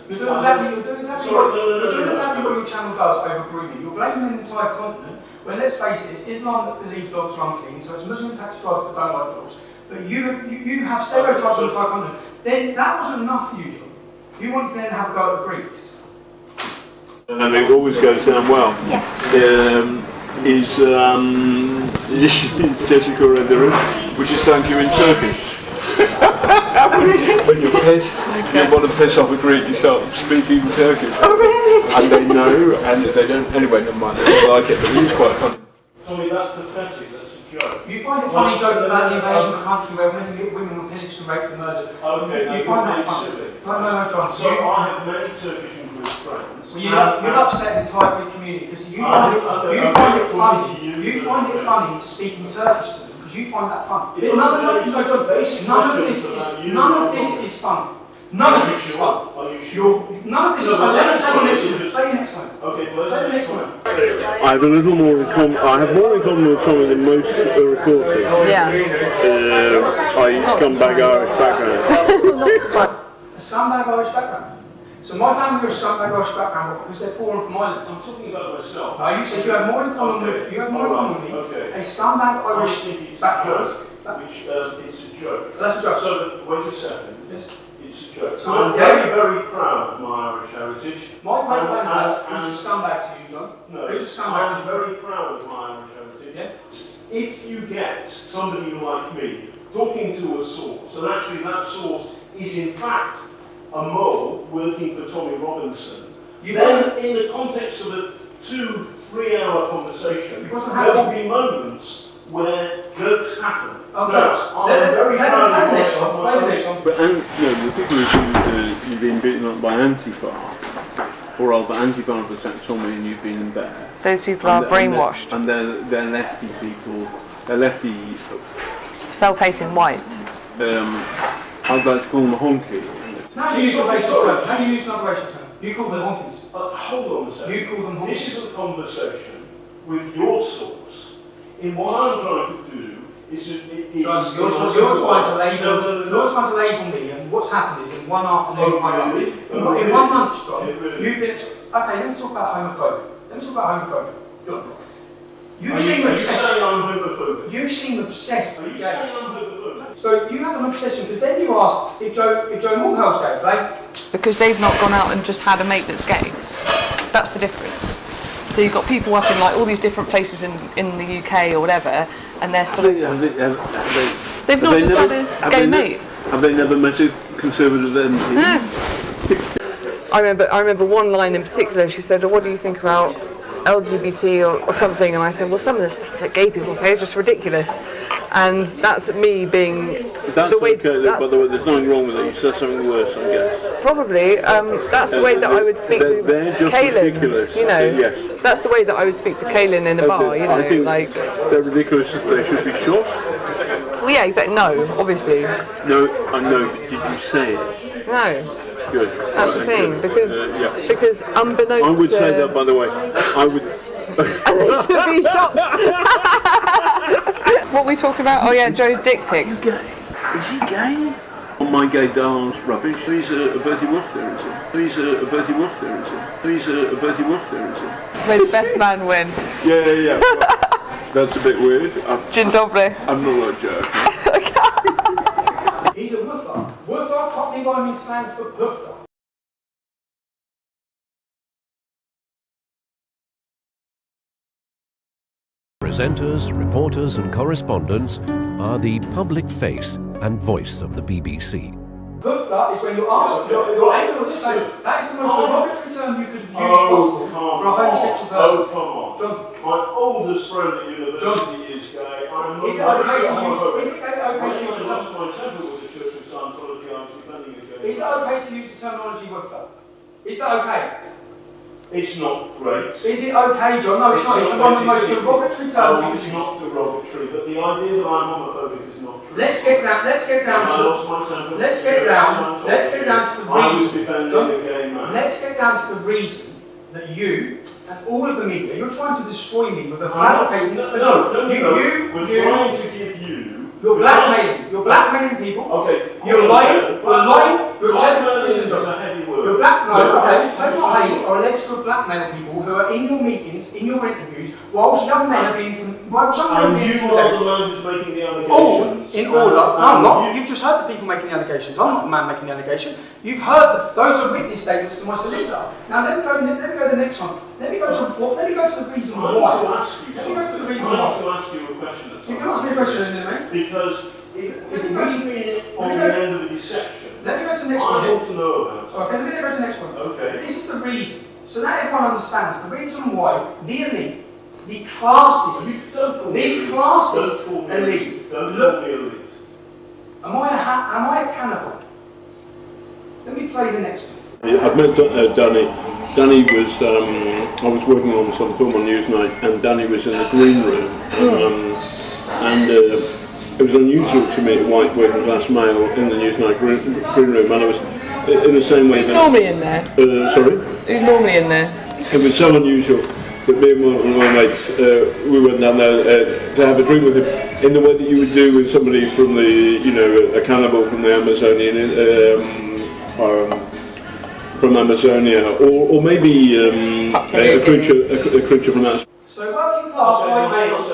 You're doing exactly what your channel does over grooming. You're blaming an entire continent when, let's face it, it's Islam that believes dogs are unclean, so it's Muslim taxi drivers that don't like dogs. But you have stereotyped the entire continent. Then that wasn't enough for you, John. You wanted to then have a go at the Greeks. And it always goes down well. Yeah. Is Jessica Rederer, which is thank you in Turkish. When you're pissed, you want to piss off a Greek, you start speaking Turkish. Oh, really? And they know, and they don't. Anyway, never mind. They don't like it, but it's quite funny. Tommy, that's pathetic. That's a joke. You find it funny joking about the invasion of a country where many women were pillaged and raped and murdered. Okay, you find that funny? No, John. So I have many Turkish and Greek friends. Well, you'll upset the entire Greek community because you find it funny to speak in Turkish to them because you find that funny. None of this is fun. None of this is fun. Are you sure? None of this is fun. Play the next one. Okay, play the next one. I have a little more in common. I have more in common with Tommy than most reporters. Yeah. I scumbag Irish background. A scumbag Irish background. So my family are a scumbag Irish background because they're poor and from Ireland. I'm talking about myself. No, you said you have more in common with me. Okay. A scumbag Irish background. Which it's a joke. That's a joke. So wait a second. Yes. It's a joke. So I'm very, very proud of my Irish heritage. My great granddad, who's a scumbag to you, John? No, who's a scumbag to I'm you? very proud of my Irish heritage. Yeah. If you get somebody like me talking to a source, and actually that source is in fact a mole working for Tommy Robinson, then in the context of a 2-3 hour conversation, there will be moments where jokes happen. Oh, jokes. I'm very proud of myself. But the people who think you've been beaten up by Antifa, or rather Antifa have attacked Tommy and you've been in there. Those people are brainwashed. And they're lefty people. They're lefty. Self-hating whites. I'd like to call them a honky. How do you use a racial term? How do you use another racial term? You call them honkies. Hold on a second. You call them honkies. This is a conversation with your source. In what I'm trying to do is you're trying to label me, and what's happened is in one afternoon, in 1 month, John, you've been. Okay, let me talk about homophobia. John, you seem obsessed. You seem obsessed with gays. So you have an obsession because then you ask if Joe Morgell's gay, right? Because they've not gone out and just had a mate that's gay. That's the difference. So you've got people up in like all these different places in the UK or whatever, and they're sort of they've not just had a gay mate. Have they never met a Conservative MP? No. I remember one line in particular. She said, "What do you think about LGBT or something?" And I said, "Well, some of the stuff that gay people say is just ridiculous." And that's me being the way. Okay, by the way, there's nothing wrong with it. You said something worse, I guess. Probably. That's the way that I would speak to Kaylin. Ridiculous. You know, yes. That's the way that I would speak to Kaylin in a bar. You know, I think like they're ridiculous. They should be shot. Well, yeah, exactly. No, obviously. No, I know. But did you say it? No. Good. That's the thing, because unbeknownst I would say that, by the way. I would. And they should be shot. What were we talking about? Oh yeah, Joe's dick pics. Is he gay? Oh, my gay darling's rubbish. He's a Bertie Wolf there, is he? He's a Bertie Wolf there, is he? He's a Bertie Wolf there, is he? May the best man win. Yeah. Well, that's a bit weird. Dzień dobry. I'm not a jerk. He's a woofer. Woofer, Cockney rhyming slang for puffer. Presenters, reporters and correspondents are the public face and voice of the BBC. Puffer is when you ask, you're able to explain. That is the most derogatory term you could have used possible for a homosexual person. Oh, come on. John, my oldest friend at university is gay. Is it okay to use the Is it okay to use the terminology woofer? Is that okay? It's not great. Is it okay, John? No, it's not. It's one of the most derogatory terms. No, it's not derogatory, but the idea that I'm homophobic is not true. Let's get down to the reason. Let's get down to the reason that you and all of the media, you're trying to destroy me with a fabricated. We're trying to give you. You're blackmailing people. Okay. You're lying. You're telling. Listen, John. You're alleged to have blackmailed people who are in your meetings, in your interviews, whilst young men are being intimidated. You are the man who's making the allegations. All in order. No, I'm not. You've just heard the people making the allegations. I'm not the man making the allegation. You've heard those are witness statements to my solicitor. Now let me go to the next one. Let me go to the reason why. Let me go to the reason why. I want to ask you a question. You can ask me a question, in there, mate. Because if it must be on the end of a deception, let me go to the next I one. want to know about it. Okay, let me go to the next one. Okay. This is the reason. So now everyone understands the reason why the elite, the classist elite. Don't call me elite. Am I a cannibal? Let me play the next one. I've met Danny. Danny was, I was working on some film on Newsnight, and Danny was in the green room. It was unusual to meet a white working class male in the Newsnight green room, and I was in the same way. Who's normally in there? Sorry? Who's normally in there? It was so unusual that me and one of my mates, we went down there to have a drink with him in the way that you would do with somebody from a cannibal from the Amazonian, from Amazonia, or maybe a creature from that. So working class white male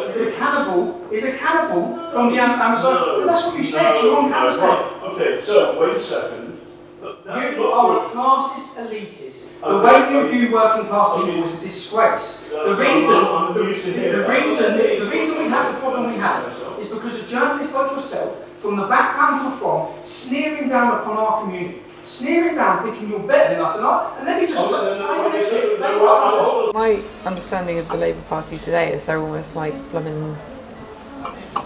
is a cannibal from the Amazon. No, that's what you said. So you're on camera. Okay, so wait a second. You are a classist elitist. The way you view working class people is a disgrace. The reason we have the problem we have is because of journalists like yourself, from the background you're from, sneering down upon our community. Sneering down, thinking you're better than us, and let me just. My understanding of the Labour Party today is they're almost like blooming, I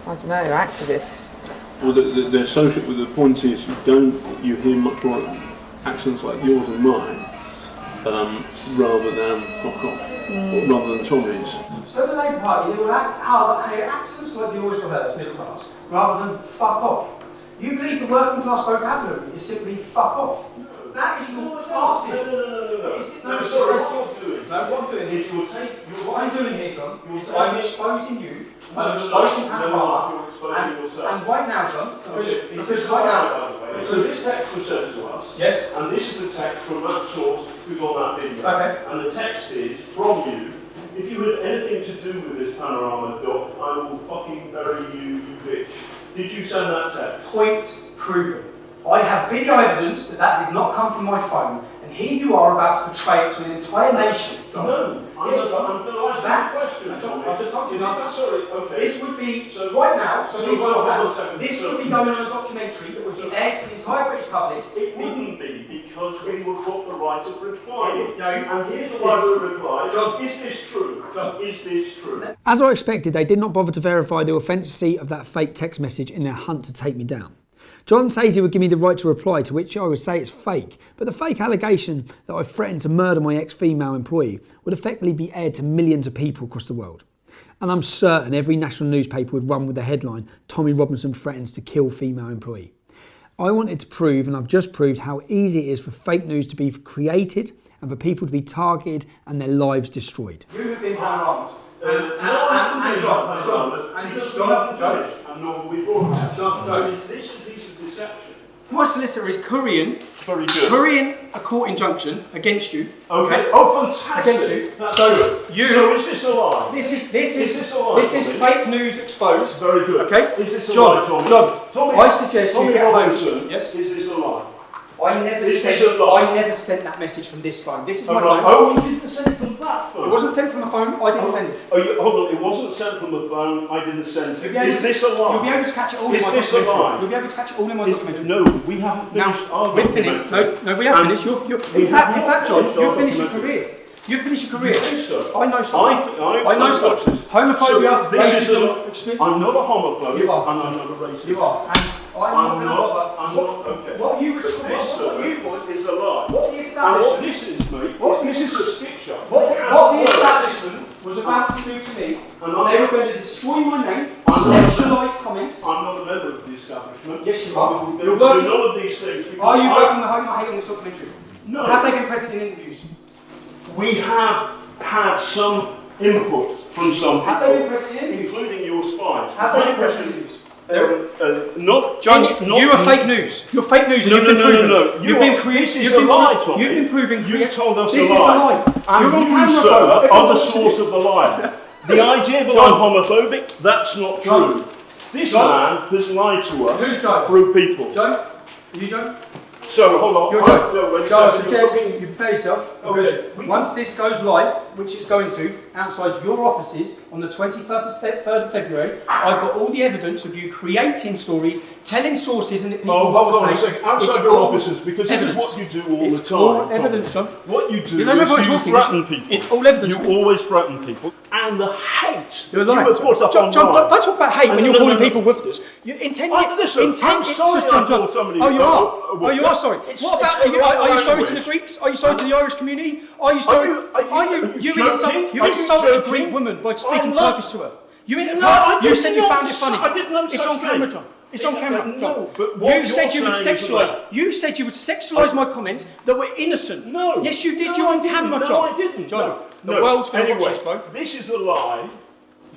don't know, activists. Well, they're social. The point is, you hear much more accents like yours and mine, rather than fuck off, rather than Tommy's. So the Labour Party, they will have accents like yours or hers, middle class, rather than fuck off. You believe the working class vocabulary is simply fuck off. That is your classism. What I'm doing here, John, is I'm exposing you, I'm exposing Panorama, and right now, John, because right now... So this text was sent to us, yes, and this is the text from that source who's on that video. Okay. And the text is, from you, if you had anything to do with this Panorama doc, I will fucking bury you, you bitch. Did you send that text? Point proven. I have video evidence that did not come from my phone, and here you are about to betray it to an entire nation. John. No, I'm going to ask you a question. I've just told you. Sorry, okay. This would be, right now, this would be going on a documentary that would be aired to the entire British public. It wouldn't be, because we would put the right of reply. And here's the right of reply. Is this true? Is this true? As I expected, they did not bother to verify the authenticity of that fake text message in their hunt to take me down. John says he would give me the right to reply, to which I would say it's fake, but the fake allegation that I threatened to murder my ex-female employee would effectively be aired to millions of people across the world. And I'm certain every national newspaper would run with the headline, Tommy Robinson threatens to kill female employee. I wanted to prove, and I've just proved, how easy it is for fake news to be created and for people to be targeted and their lives destroyed. You have been harmed. My solicitor is currying a court injunction against you. Okay. Oh, fantastic. Against you. So is this a lie? This is fake news exposed. Very good. Okay. Is this a John, lie, John, I suggest you get home. Yes. Is this a lie? I never sent that message from this phone. This is my phone. Oh, you didn't send it from that phone? It wasn't sent from the phone. I didn't send it. Hold on. It wasn't sent from the phone. I didn't send it. Is this a lie? You'll be able to catch it all in my documentary. You'll be able to catch it all in my documentary. No, we haven't finished our we're finished. No, we have finished. In fact, John, you'll finish your career. You finish your career. You think so? I know something. I know something. Homophobia, racism, extreme. I'm not a homophobe. You are. And I'm not a racist. You are. And I'm not. Okay. What you was is a lie. What the establishment. And what this is, mate, this is a skit show. What the establishment was about to do to me, they were going to destroy my name, sexualised comments. I'm not a member of the establishment. Yes, you are. We're You're going to working. do none of these things. Are you working with Hope Not Hate on this documentary? No. Have they been present in interviews? We have had some input from some Have they been present in interviews? including your spies. Have they been present in interviews? Not John, not you are fake news. You're fake news, and No, you've been no, proven. no. You've been creating. This is a lie, Tommy. You've been proving. You told us this a lie. Is a lie. And You're on you, camera, sir, bro. are the Everyone's source of the lie. The idea that John. I'm homophobic, that's not John. true. This John. man has lied to us Who's John? through people. John, are you John? So, hold on. You're John. John, I suggest you prepare yourself, because Okay. once this goes live, which it's going to, outside your offices on the 23rd of February, I've got all the evidence of you creating stories, telling sources and people Oh, what hold on to a say. second. Outside It's your all offices, because this is evidence. what you do all It's the time. all Tommy. evidence, John. What you do You know, is everyone's you talking. threaten people. It's all evidence. You always threaten people. And the hate You're you lying. have put up John, online. don't talk about hate when No, you're no, calling no, no. people woofers. You intend. Listen, I'm sorry I called somebody Oh, you a are. woofer. Oh, you are sorry. It's- What about? it's the wrong Are you sorry to the language. Greeks? Are you sorry to the Irish community? Are you sorry? You insulted a Greek woman by speaking Turkish to her. You said you found it funny. I did no It's such on camera, thing. John. It's on camera, John. No, but what You said you would saying is sexualise. that- You said you would sexualise my comments that were innocent. No. Yes, you did. No, You're I on didn't. camera, No, John. I didn't. John, No. the world's going to Anyway, watch this, bro. this is a lie.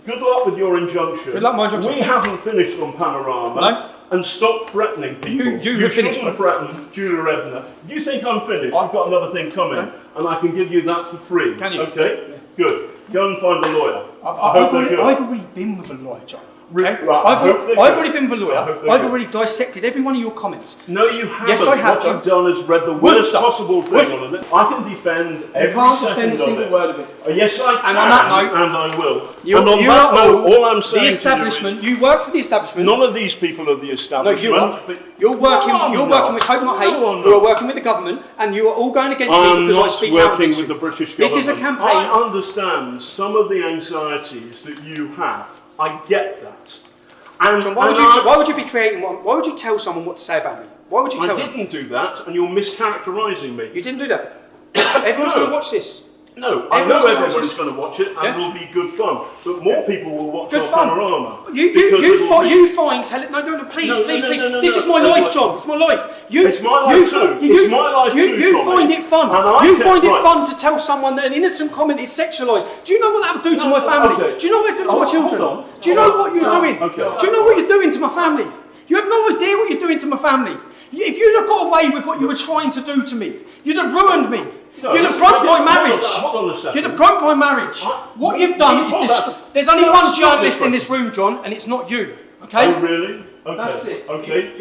Good luck with your injunction. Good luck, my injunction. We haven't finished on Panorama. No. And stop threatening people. You have finished, shouldn't bro. threaten Julia Ebner. You think I'm finished? I've got another thing coming, and I can give you that for free. Can you? Okay. Good. Go and find a lawyer. I've already been with a lawyer, John. Okay? Right, I hope they're I've good. already been with a I lawyer. hope they're I've good. already dissected every one of your comments. No, you haven't. Yes, I have, What John. you've done is read the worst stuff. possible thing on it. I can defend every can't second defend a of single it. word of it. Yes, I can. And on that note, and I will. You, and on you that are note, all I'm saying the to establishment. you You work for the establishment. is, none of these people are the No, establishment. you are. but- You're working. No, I'm you're not. working with Hope Not Hate. No, I'm who are not. working with the government, and you are all going against me I'm because I not speak out working against with you. the British This government. is a campaign. I understand some of the anxieties that you have. I get that. And, John, why would you be creating one? Why would you tell someone what to say about me? Why would you I tell them? didn't do that, and you're mischaracterising me. You didn't do that. Everyone's No. going to watch this. No, I know Everyone's gonna watch everybody's this. going to watch it, and Yeah. it'll be good fun. But more people will watch Good our fun. Panorama. You find telling. No, please, No, please, no, please. no, no, This no, is my no, life, no. John. It's my life. It's my life too. It's my life too, You Tommy. find it fun. And I You can- find it right. fun to tell someone that an innocent comment is sexualised. Do you know what that would do to my family? okay. Do you know what it would do to my Hold children? on. Do you know what you're doing? Okay. Do you know what you're doing to my family? You have no idea what you're doing to my family. If you'd have got away with what you were trying to do to me, you'd have ruined me. No, You'd have broke my hold on, marriage. hold on a second. You'd have broke my marriage. What you've done is Hold this. on. There's only No, one stop journalist this in this room, John, and it's not you. Okay? Oh, really? Okay. That's it. Okay.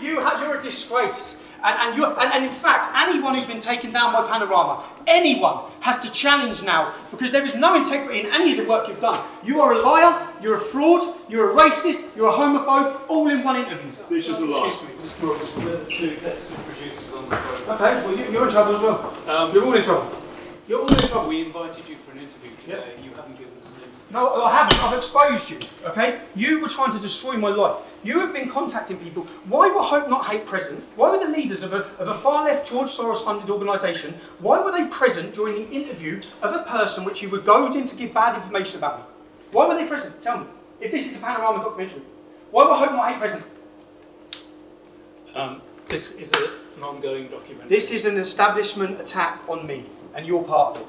You're a disgrace. And in fact, anyone who's been taken down by Panorama, anyone has to challenge now, because there is no integrity in any of the work you've done. You are a liar, you're a fraud, you're a racist, you're a homophobe, all in one interview. This is a lie. Excuse me, Mr. Roberts, we're the two executive producers on the program. Okay, well you're in trouble as well. You're all in trouble. You're all in trouble. We invited you for an interview today. You haven't given us an interview. No, I haven't. I've exposed you, okay? You were trying to destroy my life. You have been contacting people. Why were Hope Not Hate present? Why were the leaders of a far-left George Soros-funded organisation, why were they present during the interview of a person which you were goaded in to give bad information about me? Why were they present? Tell me. If this is a Panorama documentary, why were Hope Not Hate present? This is an ongoing documentary. This is an establishment attack on me, and you're part of it.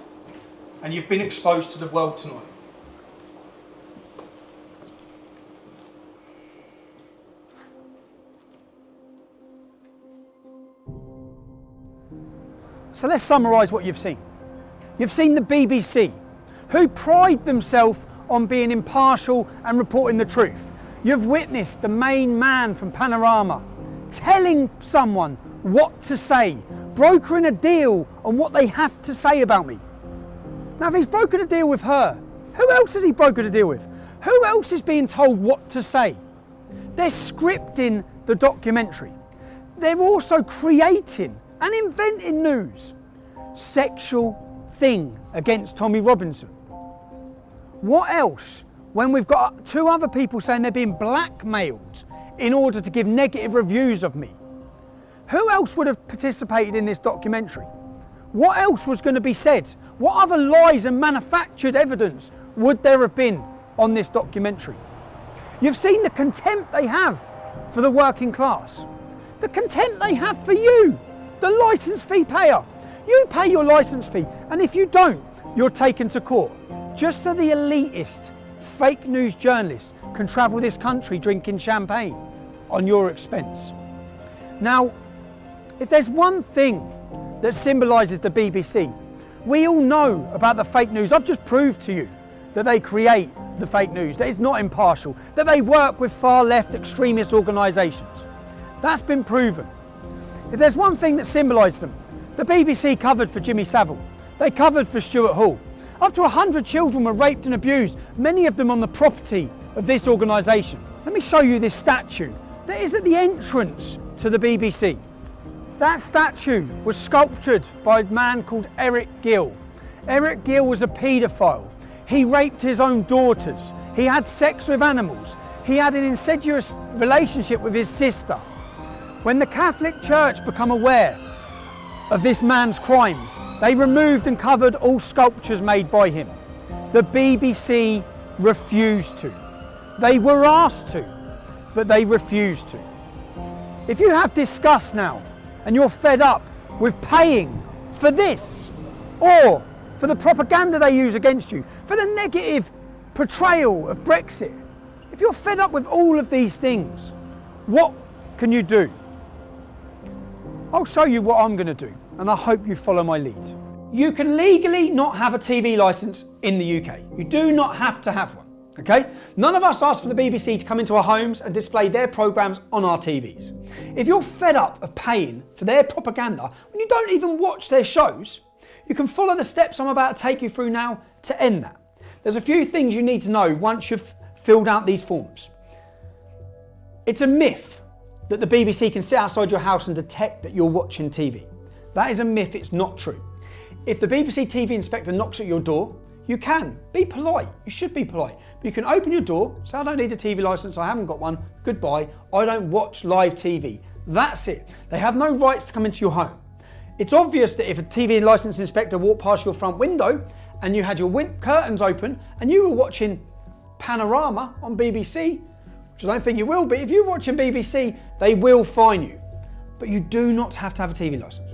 And you've been exposed to the world tonight. So let's summarise what you've seen. You've seen the BBC, who pride themselves on being impartial and reporting the truth. You've witnessed the main man from Panorama telling someone what to say, brokering a deal on what they have to say about me. Now, if he's brokered a deal with her, who else has he brokered a deal with? Who else is being told what to say? They're scripting the documentary. They're also creating and inventing news. Sexual thing against Tommy Robinson. What else when we've got two other people saying they're being blackmailed in order to give negative reviews of me? Who else would have participated in this documentary? What else was going to be said? What other lies and manufactured evidence would there have been on this documentary? You've seen the contempt they have for the working class. The contempt they have for you, the licence fee payer. You pay your licence fee, and if you don't, you're taken to court. Just so the elitist, fake news journalists can travel this country drinking champagne on your expense. Now, if there's one thing that symbolises the BBC, we all know about the fake news. I've just proved to you that they create the fake news, that it's not impartial, that they work with far left extremist organisations. That's been proven. If there's one thing that symbolises them, the BBC covered for Jimmy Savile, they covered for Stuart Hall. Up to 100 children were raped and abused, many of them on the property of this organisation. Let me show you this statue that is at the entrance to the BBC. That statue was sculptured by a man called Eric Gill. Eric Gill was a paedophile. He raped his own daughters. He had sex with animals. He had an incestuous relationship with his sister. When the Catholic Church became aware of this man's crimes, they removed and covered all sculptures made by him. The BBC refused to. They were asked to, but they refused to. If you have disgust now, and you're fed up with paying for this, or for the propaganda they use against you, for the negative portrayal of Brexit, if you're fed up with all of these things, what can you do? I'll show you what I'm going to do, and I hope you follow my lead. You can legally not have a TV licence in the UK. You do not have to have one, okay? None of us asked for the BBC to come into our homes and display their programmes on our TVs. If you're fed up of paying for their propaganda when you don't even watch their shows, you can follow the steps I'm about to take you through now to end that. There's a few things you need to know once you've filled out these forms. It's a myth that the BBC can sit outside your house and detect that you're watching TV. That is a myth, it's not true. If the BBC TV inspector knocks at your door, you can. Be polite, you should be polite. But you can open your door, say I don't need a TV licence, I haven't got one, goodbye, I don't watch live TV. That's it. They have no rights to come into your home. It's obvious that if a TV licence inspector walked past your front window and you had your curtains open and you were watching Panorama on BBC, which I don't think you will be, if you're watching BBC, they will fine you. But you do not have to have a TV licence.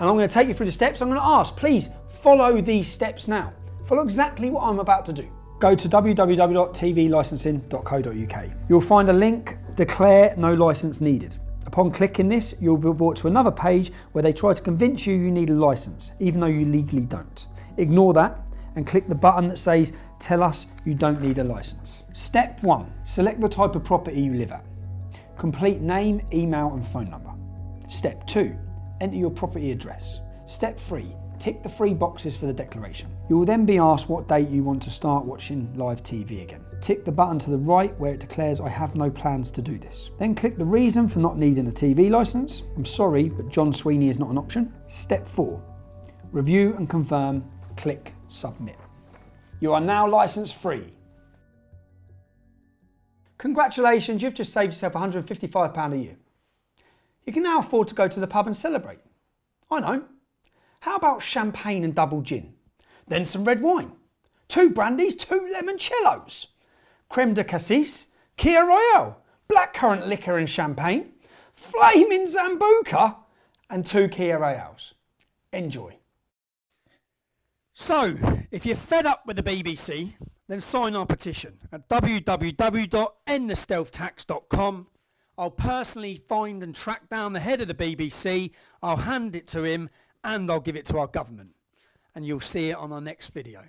And I'm going to take you through the steps. I'm going to ask, please follow these steps now. Follow exactly what I'm about to do. Go to www.tvlicensing.co.uk. You'll find a link, declare no licence needed. Upon clicking this, you'll be brought to another page where they try to convince you need a licence, even though you legally don't. Ignore that and click the button that says, tell us you don't need a licence. Step 1, select the type of property you live at. Complete name, email and phone number. Step 2, enter your property address. Step 3, tick the 3 boxes for the declaration. You will then be asked what date you want to start watching live TV again. Tick the button to the right where it declares I have no plans to do this. Then click the reason for not needing a TV licence. I'm sorry, but John Sweeney is not an option. Step 4, review and confirm, click submit. You are now licence free. Congratulations, you've just saved yourself £155 a year. You can now afford to go to the pub and celebrate. I know. How about champagne and double gin? Then some red wine. 2 brandies, 2 limoncellos. Creme de cassis, Kia Royale, blackcurrant liquor and champagne, flaming Zambuca and 2 Kia Royales. Enjoy. So, if you're fed up with the BBC, then sign our petition at www.endthestealthtax.com. I'll personally find and track down the head of the BBC, I'll hand it to him, and I'll give it to our government. And you'll see it on our next video.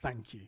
Thank you.